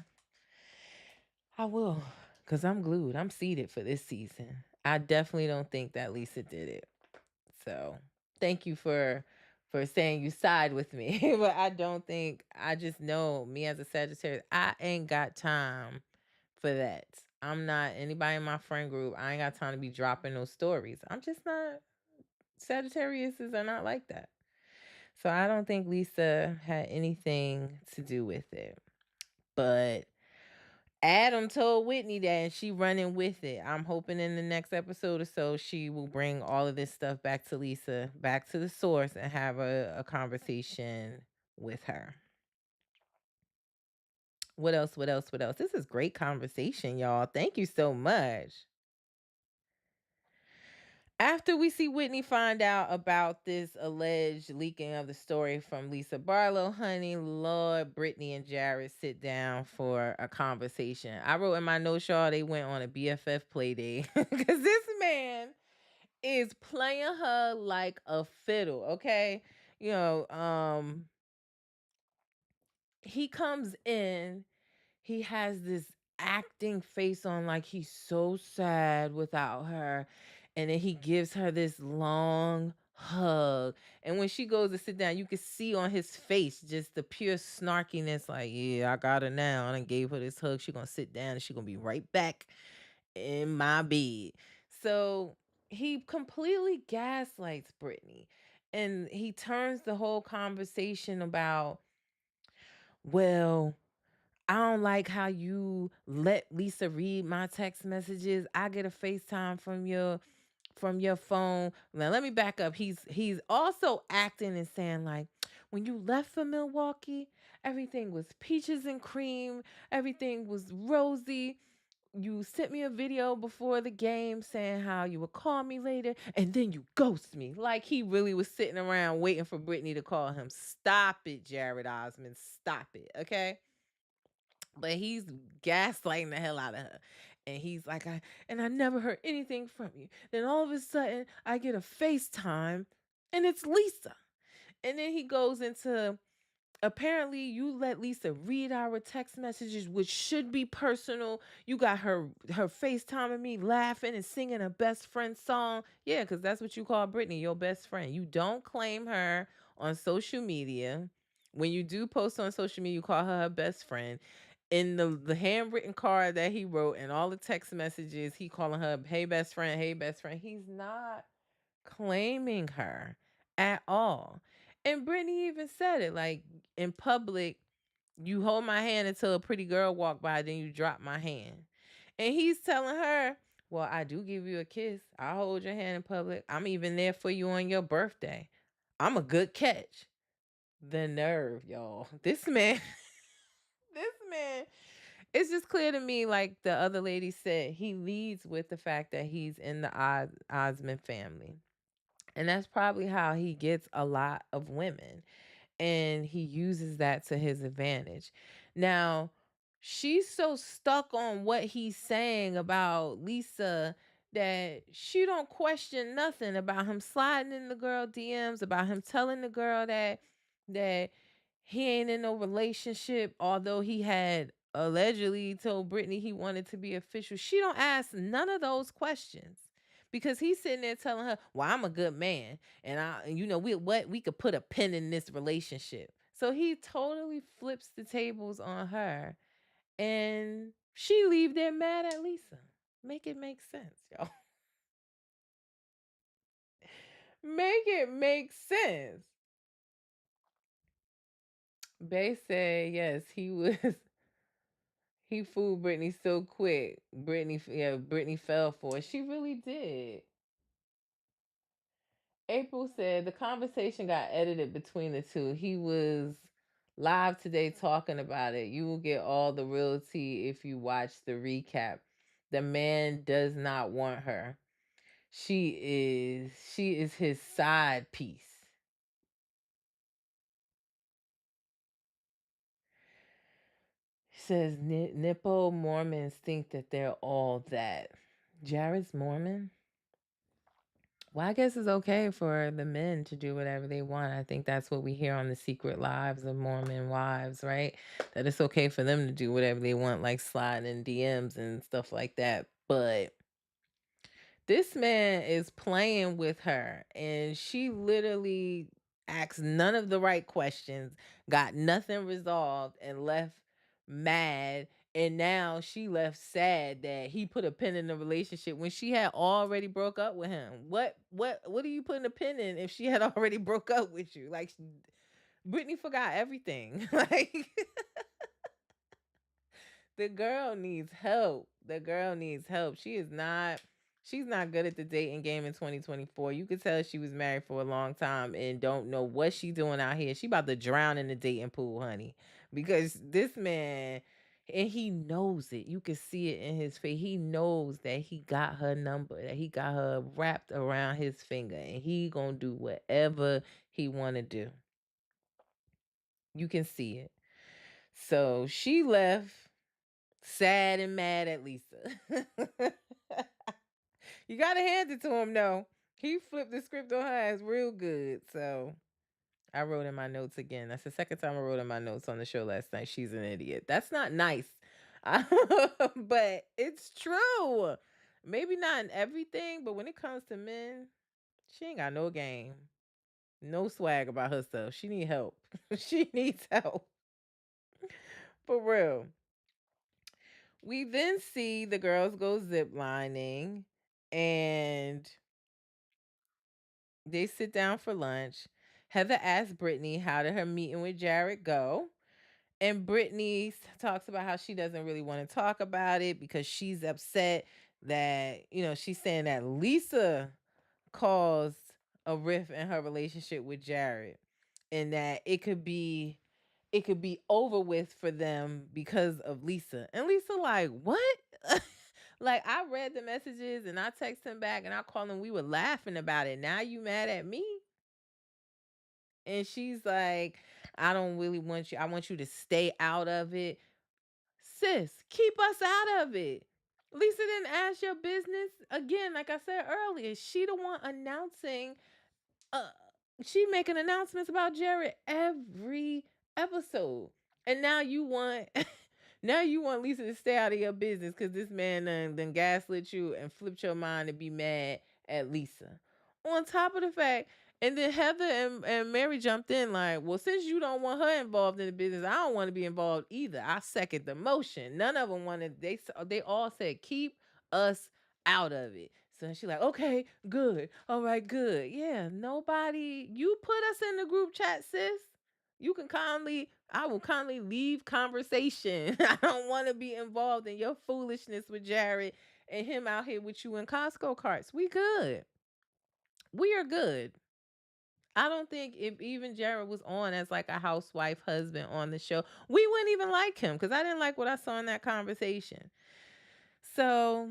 A: I will. Because I'm glued. I'm seated for this season. I definitely don't think that Lisa did it. So thank you for saying you side with me. But I don't think, I just know me as a Sagittarius, I ain't got time for that. I'm not anybody in my friend group. I ain't got time to be dropping those stories. I'm just not. Sagittariuses are not like that. So I don't think Lisa had anything to do with it. But Adam told Whitney that, and she running with it. I'm hoping in the next episode or so she will bring all of this stuff back to Lisa, back to the source, and have a conversation with her. What else? What else? What else? This is great conversation, y'all. Thank you so much. After we see Whitney find out about this alleged leaking of the story from Lisa Barlow, honey, Lord, Brittany and Jared sit down for a conversation. I wrote in my notes, y'all, they went on a BFF play day because this man is playing her like a fiddle, okay? You know, he comes in, he has this acting face on like he's so sad without her. And then he gives her this long hug. And when she goes to sit down, you can see on his face just the pure snarkiness, like, yeah, I got her now. I done gave her this hug. She gonna sit down and she gonna be right back in my bed. So he completely gaslights Brittany. And he turns the whole conversation about, well, I don't like how you let Lisa read my text messages. I get a FaceTime from your phone. Now let me back up. He's also acting and saying like, when you left for Milwaukee, everything was peaches and cream, everything was rosy. You sent me a video before the game saying how you would call me later, and then you ghost me. Like he really was sitting around waiting for Brittany to call him. Stop it, Jared Osmond. Stop it. Okay. But he's gaslighting the hell out of her. And he's like, I never heard anything from you. Then all of a sudden I get a FaceTime and it's Lisa. And then he goes into, apparently you let Lisa read our text messages, which should be personal. You got her FaceTiming me, laughing and singing a best friend song. Yeah, because that's what you call Brittany, your best friend. You don't claim her on social media. When you do post on social media, you call her best friend. In the handwritten card that he wrote and all the text messages, he calling her, hey best friend, hey best friend. He's not claiming her at all. And Brittany even said it, like, in public, you hold my hand until a pretty girl walk by, then you drop my hand. And he's telling her, well, I do give you a kiss. I hold your hand in public. I'm even there for you on your birthday. I'm a good catch. The nerve, y'all. This man, this man, it's just clear to me, like the other lady said, he leads with the fact that he's in the Osmond family. And that's probably how he gets a lot of women. And he uses that to his advantage. Now, she's so stuck on what he's saying about Lisa that she don't question nothing about him sliding in the girl DMs, about him telling the girl that he ain't in no relationship, although he had allegedly told Brittany he wanted to be official. She don't ask none of those questions because he's sitting there telling her, "Well, I'm a good man, and we could put a pin in this relationship." So he totally flips the tables on her, and she leave there mad at Lisa. Make it make sense, y'all. Make it make sense. Bay said yes, he was. He fooled Brittany so quick. Brittany fell for it. She really did. April said the conversation got edited between the two. He was live today talking about it. You will get all the real tea if you watch the recap. The man does not want her. She is his side piece. He says Nippo Mormons think that they're all that. Jared's Mormon? Well, I guess it's okay for the men to do whatever they want. I think that's what we hear on the secret lives of Mormon wives, right? That it's okay for them to do whatever they want, like sliding in DMs and stuff like that. But this man is playing with her, and she literally asked none of the right questions, got nothing resolved, and left mad. And now she left sad that he put a pin in the relationship when she had already broke up with him. What are you putting a pin in if she had already broke up with you? Like Brittany forgot everything. Like The girl needs help. The girl needs help. She's not good at the dating game in 2024. You could tell she was married for a long time and don't know what she doing out here. She about to drown in the dating pool, honey. Because this man, and he knows it. You can see it in his face. He knows that he got her number, that he got her wrapped around his finger, and he gonna do whatever he wanna do. You can see it. So she left sad and mad at Lisa. You gotta hand it to him though. He flipped the script on her ass real good. So I wrote in my notes again. That's the second time I wrote in my notes on the show last night. She's an idiot. That's not nice. But it's true. Maybe not in everything, but when it comes to men, she ain't got no game. No swag about herself. She need help. She needs help. For real. We then see the girls go zip lining and they sit down for lunch. Heather asks Brittany how did her meeting with Jared go? And Brittany talks about how she doesn't really want to talk about it because she's upset that, she's saying that Lisa caused a rift in her relationship with Jared and that it could be over with for them because of Lisa. And Lisa like, "What?" Like I read the messages and I text him back and I call him. We were laughing about it. Now you mad at me? And she's like, "I don't really want you. I want you to stay out of it." Sis, keep us out of it. Lisa didn't ask your business. Again, like I said earlier, she the one announcing uh she making announcements about Jared every episode. And now you want now you want Lisa to stay out of your business because this man done gaslit you and flipped your mind to be mad at Lisa. On top of the fact, and then Heather and Mary jumped in like, well, since you don't want her involved in the business, I don't want to be involved either. I second the motion. None of them wanted. They all said keep us out of it. So she's like, okay, good. All right, good. Yeah, nobody, you put us in the group chat, sis. I will kindly leave conversation. I don't want to be involved in your foolishness with Jared and him out here with you in Costco carts. We good. We are good. I don't think if even Jared was on as like a housewife husband on the show, we wouldn't even like him because I didn't like what I saw in that conversation. So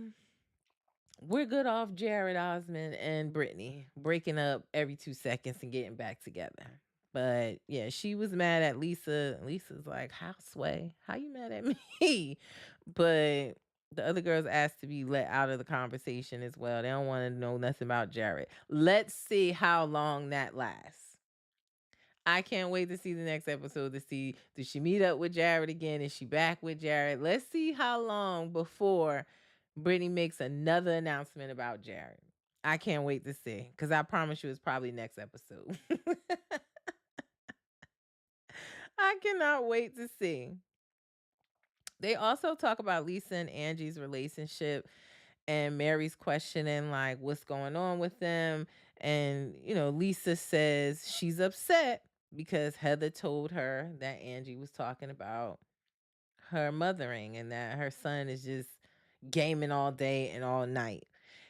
A: we're good off Jared Osmond and Brittany breaking up every 2 seconds and getting back together. But yeah, she was mad at Lisa. Lisa's like, "How Sway? How you mad at me?" But the other girls asked to be let out of the conversation as well. They don't want to know nothing about Jared. Let's see how long that lasts. I can't wait to see the next episode to see does she meet up with Jared again? Is she back with Jared? Let's see how long before Brittany makes another announcement about Jared. I can't wait to see because I promise you it's probably next episode. I cannot wait to see. They also talk about Lisa and Angie's relationship and Mary's questioning like what's going on with them. And, Lisa says she's upset because Heather told her that Angie was talking about her mothering and that her son is just gaming all day and all night.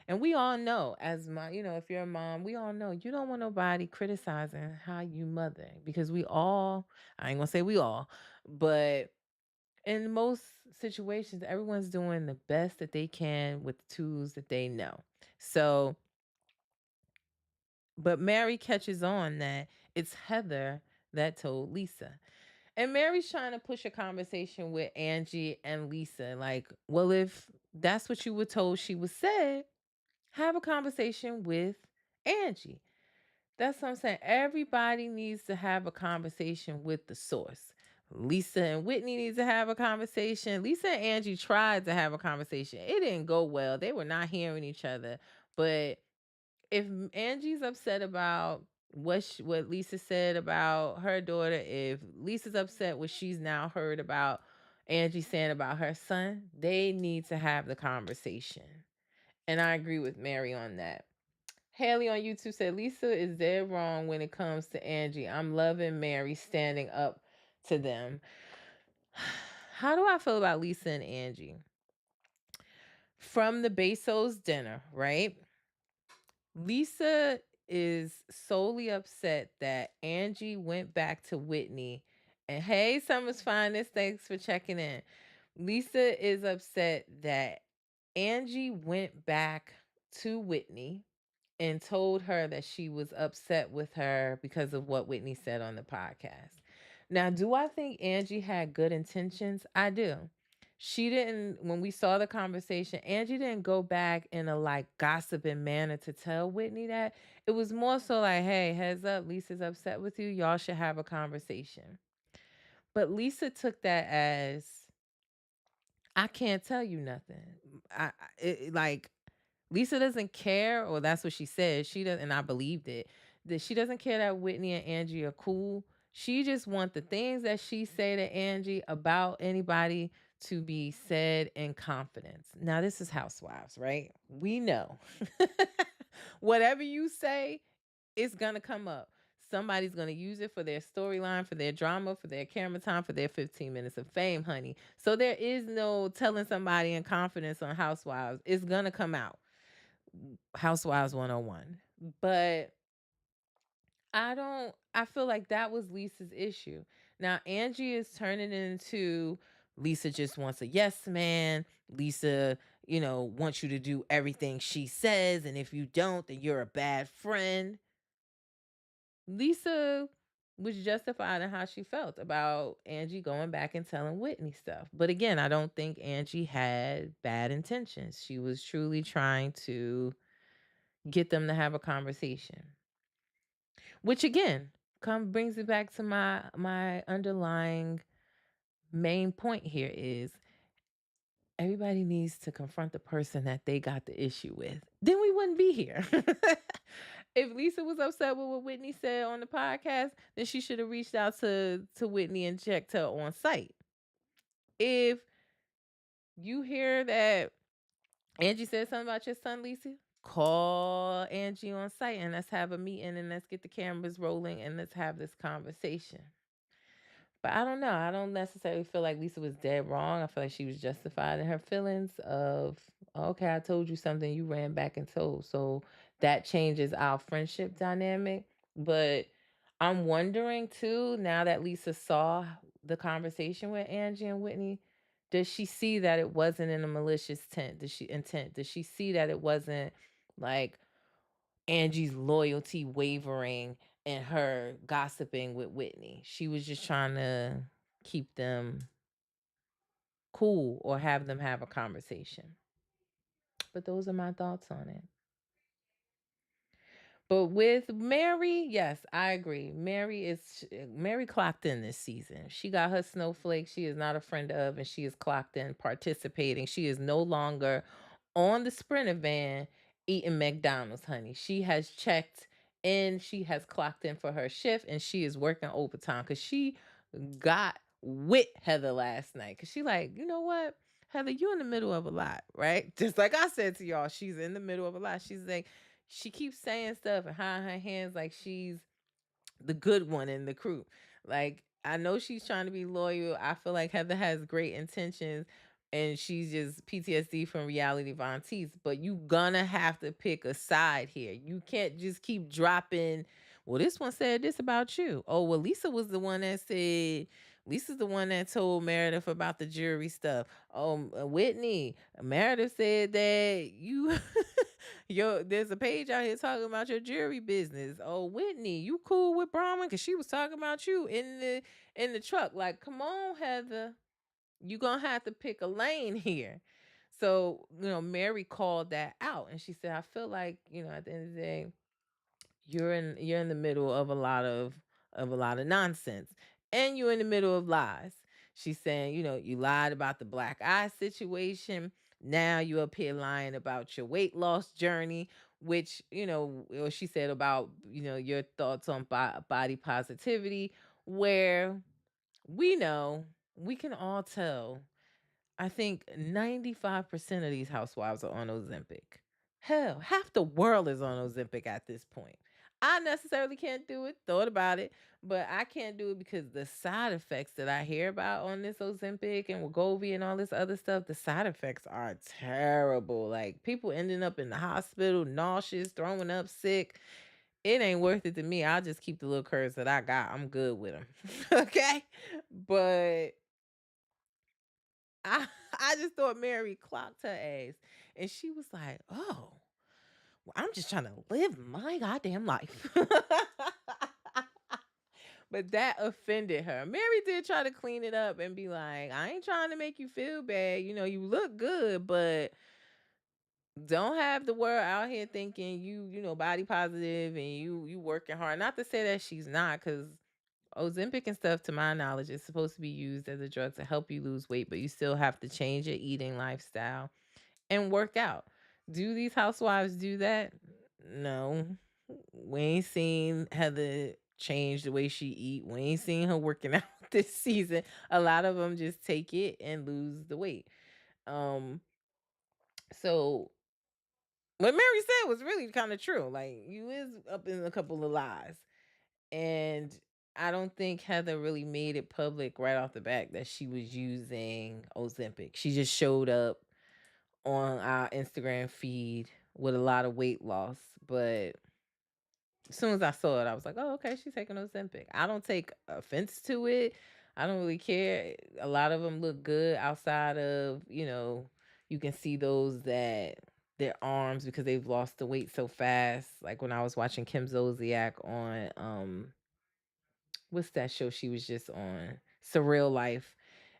A: And we all know, as if you're a mom, we all know you don't want nobody criticizing how you mother because I ain't gonna say we all, but in most situations, everyone's doing the best that they can with the tools that they know. So, but Mary catches on that it's Heather that told Lisa. And Mary's trying to push a conversation with Angie and Lisa. Like, well, if that's what you were told she was said, have a conversation with Angie. That's what I'm saying. Everybody needs to have a conversation with the source. Lisa and Whitney needs to have a conversation. Lisa and Angie tried to have a conversation. It didn't go well. They were not hearing each other. But if Angie's upset about what Lisa said about her daughter, if Lisa's upset what she's now heard about Angie saying about her son, they need to have the conversation. And I agree with Mary on that. Haley on YouTube said Lisa is dead wrong when it comes to Angie. I'm loving Mary standing up to them. How do I feel about Lisa and Angie? From the Bezos dinner, right? Lisa is solely upset that Angie went back to Whitney. And hey, Summer's Finest, thanks for checking in. Lisa is upset that Angie went back to Whitney and told her that she was upset with her because of what Whitney said on the podcast. Now, do I think Angie had good intentions? I do. She didn't, when we saw the conversation, Angie didn't go back in a like gossiping manner to tell Whitney that. It was more so like, hey, heads up, Lisa's upset with you. Y'all should have a conversation. But Lisa took that as, I can't tell you nothing. Like, Lisa doesn't care, or that's what she said. She doesn't, and I believed it. That she doesn't care that Whitney and Angie are cool. She just wants the things that she say to Angie about anybody to be said in confidence. Now, this is Housewives, right? We know. Whatever you say, it's gonna come up. Somebody's gonna use it for their storyline, for their drama, for their camera time, for their 15 minutes of fame, honey. So there is no telling somebody in confidence on Housewives. It's gonna come out. Housewives 101. But I feel like that was Lisa's issue. Now Angie is turning into Lisa just wants a yes man. Lisa, wants you to do everything she says, and if you don't, then you're a bad friend. Lisa was justified in how she felt about Angie going back and telling Whitney stuff. But again, I don't think Angie had bad intentions. She was truly trying to get them to have a conversation. Which again, brings it back to my underlying main point here is everybody needs to confront the person that they got the issue with. Then we wouldn't be here. If Lisa was upset with what Whitney said on the podcast, then she should have reached out to Whitney and checked her on site. If you hear that Angie said something about your son, Lisa, call Angie on site and let's have a meeting and let's get the cameras rolling and let's have this conversation. But I don't know. I don't necessarily feel like Lisa was dead wrong. I feel like she was justified in her feelings of, okay, I told you something, you ran back and told. So that changes our friendship dynamic. But I'm wondering too, now that Lisa saw the conversation with Angie and Whitney, does she see that it wasn't in a malicious intent? Does she see that it wasn't like Angie's loyalty wavering and her gossiping with Whitney? She was just trying to keep them cool or have them have a conversation. But those are my thoughts on it. But with Mary, yes, I agree. Mary clocked in this season. She got her snowflake. She is not a friend of, and she is clocked in, participating. She is no longer on the Sprinter van eating McDonald's, honey. She has checked in. She has clocked in for her shift, and she is working overtime because she got with Heather last night. Because she like, you know what? Heather, you in the middle of a lot, right? Just like I said to y'all, she's in the middle of a lot. She's like, she keeps saying stuff and hiding her hands like she's the good one in the crew. Like, I know she's trying to be loyal. I feel like Heather has great intentions and she's just PTSD from reality Von Teeth. But you gonna have to pick a side here. You can't just keep dropping, well, this one said this about you. Oh, well, Lisa was the one that said, Lisa's the one that told Meredith about the jury stuff. Oh, Whitney, Meredith said that you there's a page out here talking about your jury business. Oh, Whitney, you cool with Bronwyn? Because she was talking about you in the truck. Like, come on, Heather. You gonna have to pick a lane here. So, Mary called that out and she said, I feel like, at the end of the day, you're in the middle of a lot of nonsense. And you're in the middle of lies. She's saying, you lied about the black eye situation. Now you up here lying about your weight loss journey, which, or she said about, your thoughts on body positivity, where we know, we can all tell. I think 95% of these housewives are on Ozempic. Hell, half the world is on Ozempic at this point. I necessarily can't do it. Thought about it, but I can't do it because the side effects that I hear about on this Ozempic and Wegovy and all this other stuff, the side effects are terrible. Like people ending up in the hospital, nauseous, throwing up, sick. It ain't worth it to me. I'll just keep the little curves that I got. I'm good with them. Okay, but I I just thought Mary clocked her ass, and she was like, "Oh, well, I'm just trying to live my goddamn life." But that offended her. Mary did try to clean it up and be like, I ain't trying to make you feel bad. You know, you look good, but don't have the world out here thinking you body positive and you working hard. Not to say that she's not, because Ozempic and stuff, to my knowledge, is supposed to be used as a drug to help you lose weight, but you still have to change your eating lifestyle and work out. Do these housewives do that? No. We ain't seen Heather change the way she eat. We ain't seen her working out this season. A lot of them just take it and lose the weight. Um, so what Mary said was really kind of true. Like you is up in a couple of lies. And I don't think Heather really made it public right off the bat that she was using Ozempic. She just showed up on our Instagram feed with a lot of weight loss. But as soon as I saw it, I was like, oh, okay, she's taking Ozempic. I don't take offense to it. I don't really care. A lot of them look good outside of, you can see those that their arms because they've lost the weight so fast. Like when I was watching Kim Zolciak on what's that show she was just on? Surreal Life.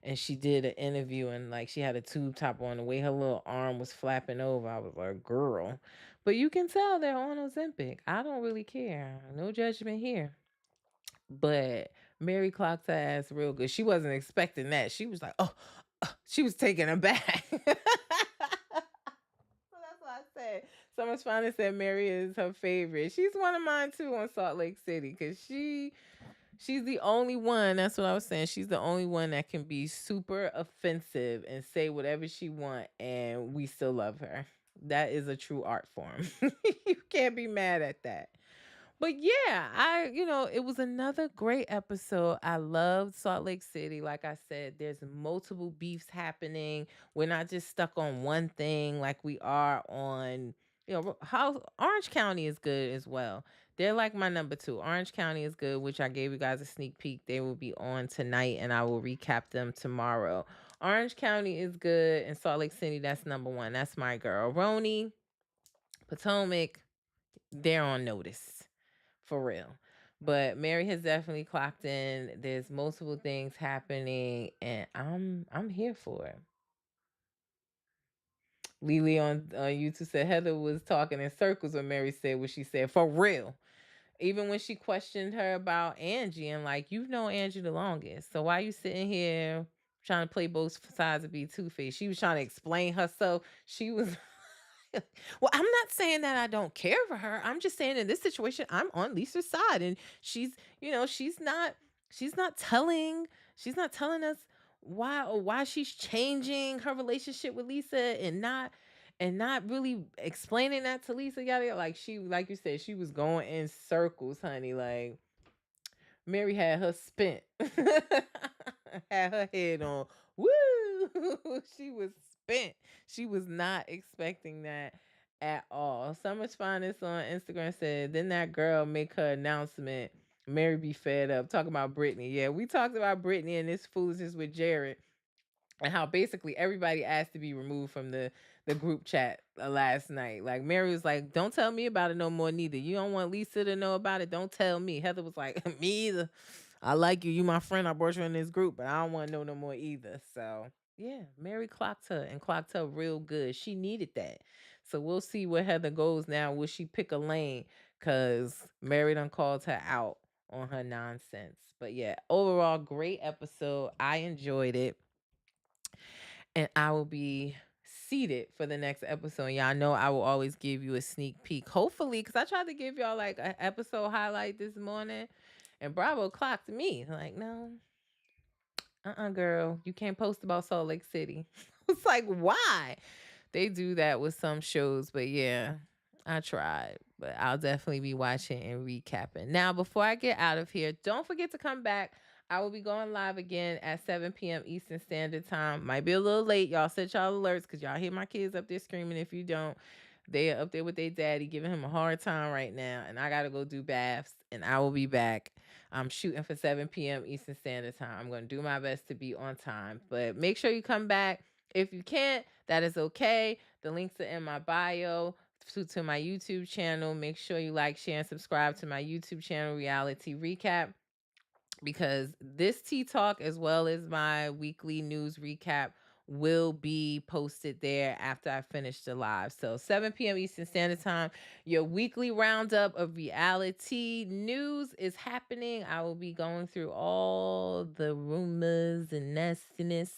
A: And she did an interview and like she had a tube top on. The way her little arm was flapping over, I was like, girl. But you can tell they're on Ozempic. I don't really care. No judgment here. But Mary clocked her ass real good. She wasn't expecting that. She was like, oh, she was taken aback. So that's why I said Summer's Finest said Mary is her favorite. She's one of mine too on Salt Lake City because she's the only one. That's what I was saying. She's the only one that can be super offensive and say whatever she want, and we still love her. That is a true art form. You can't be mad at that. But yeah, it was another great episode. I loved Salt Lake City. Like I said, there's multiple beefs happening. We're not just stuck on one thing like we are on, how Orange County is good as well. They're like my number two. Orange County is good, which I gave you guys a sneak peek. They will be on tonight and I will recap them tomorrow. Orange County is good and Salt Lake City, that's number one. That's my girl. Roni, Potomac, they're on notice for real. But Mary has definitely clocked in. There's multiple things happening, and I'm here for it. Lily on YouTube said Heather was talking in circles when Mary said what she said for real. Even when she questioned her about Angie and like you've known Angie the longest, so why you sitting here trying to play both sides of be Two Face? She was trying to explain herself. She was well, I'm not saying that I don't care for her. I'm just saying in this situation, I'm on Lisa's side, and she's not telling us why she's changing her relationship with Lisa and not really explaining that to Lisa. Yada yada. Like you said, she was going in circles, honey. Like Mary had her spent, had her head on. Woo! She was spent. She was not expecting that at all. Summer's Finest on Instagram said, then that girl make her announcement. Mary be fed up. Talking about Brittany. Yeah, we talked about Brittany and this foolishness with Jared and how basically everybody asked to be removed from the group chat last night. Like Mary was like, "Don't tell me about it no more, neither. You don't want Lisa to know about it. Don't tell me." Heather was like, "Me either. I like you. You my friend. I brought you in this group, but I don't want to know no more either." So yeah, Mary clocked her and clocked her real good. She needed that. So we'll see where Heather goes now. Will she pick a lane? Cause Mary done called her out on her nonsense. But yeah, overall, great episode. I enjoyed it and I will be seated for the next episode. Y'all know I will always give you a sneak peek. Hopefully, because I tried to give y'all like an episode highlight this morning, and Bravo clocked me. Like, no, girl, you can't post about Salt Lake City. It's like, why? They do that with some shows, but yeah. I tried, but I'll definitely be watching and recapping. Now, before I get out of here, don't forget to come back. I will be going live again at 7 p.m. Eastern Standard Time. Might be a little late. Y'all set y'all alerts because y'all hear my kids up there screaming. If you don't, they are up there with their daddy, giving him a hard time right now. And I got to go do baths, and I will be back. I'm shooting for 7 p.m. Eastern Standard Time. I'm going to do my best to be on time. But make sure you come back. If you can't, that is okay. The links are in my bio to my YouTube channel. Make sure you like, share, and subscribe to my YouTube channel, Reality Recap, because this Tea Talk, as well as my weekly news recap, will be posted there after I finish the live. So 7 p.m. Eastern Standard Time, your weekly roundup of reality news is happening. I will be going through all the rumors and nastiness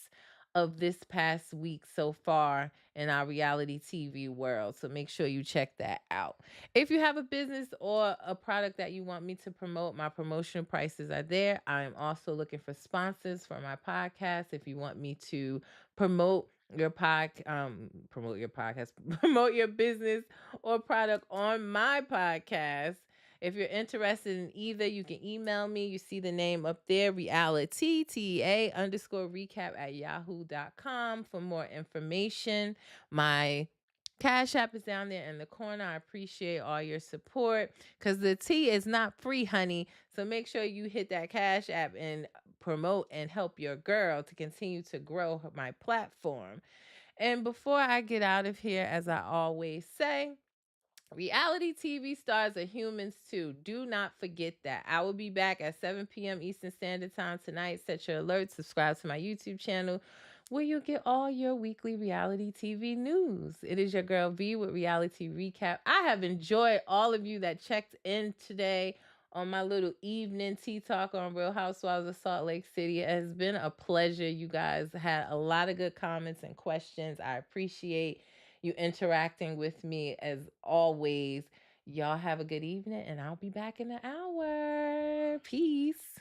A: of this past week so far in our reality TV world. So make sure you check that out. If you have a business or a product that you want me to promote, my promotion prices are there. I am also looking for sponsors for my podcast. If you want me to promote your promote your podcast, promote your business or product on my podcast. If you're interested in either, you can email me. You see the name up there, reality, TA_recap at yahoo.com for more information. My Cash App is down there in the corner. I appreciate all your support because the tea is not free, honey. So make sure you hit that Cash App and promote and help your girl to continue to grow my platform. And before I get out of here, as I always say, reality TV stars are humans too. Do not forget that. I will be back at 7 p.m. Eastern Standard Time tonight. Set your alerts, subscribe to my YouTube channel where you'll get all your weekly reality TV news. It is your girl V with Reality Recap. I have enjoyed all of you that checked in today on my little evening tea talk on Real Housewives of Salt Lake City. It has been a pleasure. You guys had a lot of good comments and questions. I appreciate you interacting with me as always. Y'all have a good evening, and I'll be back in an hour. Peace.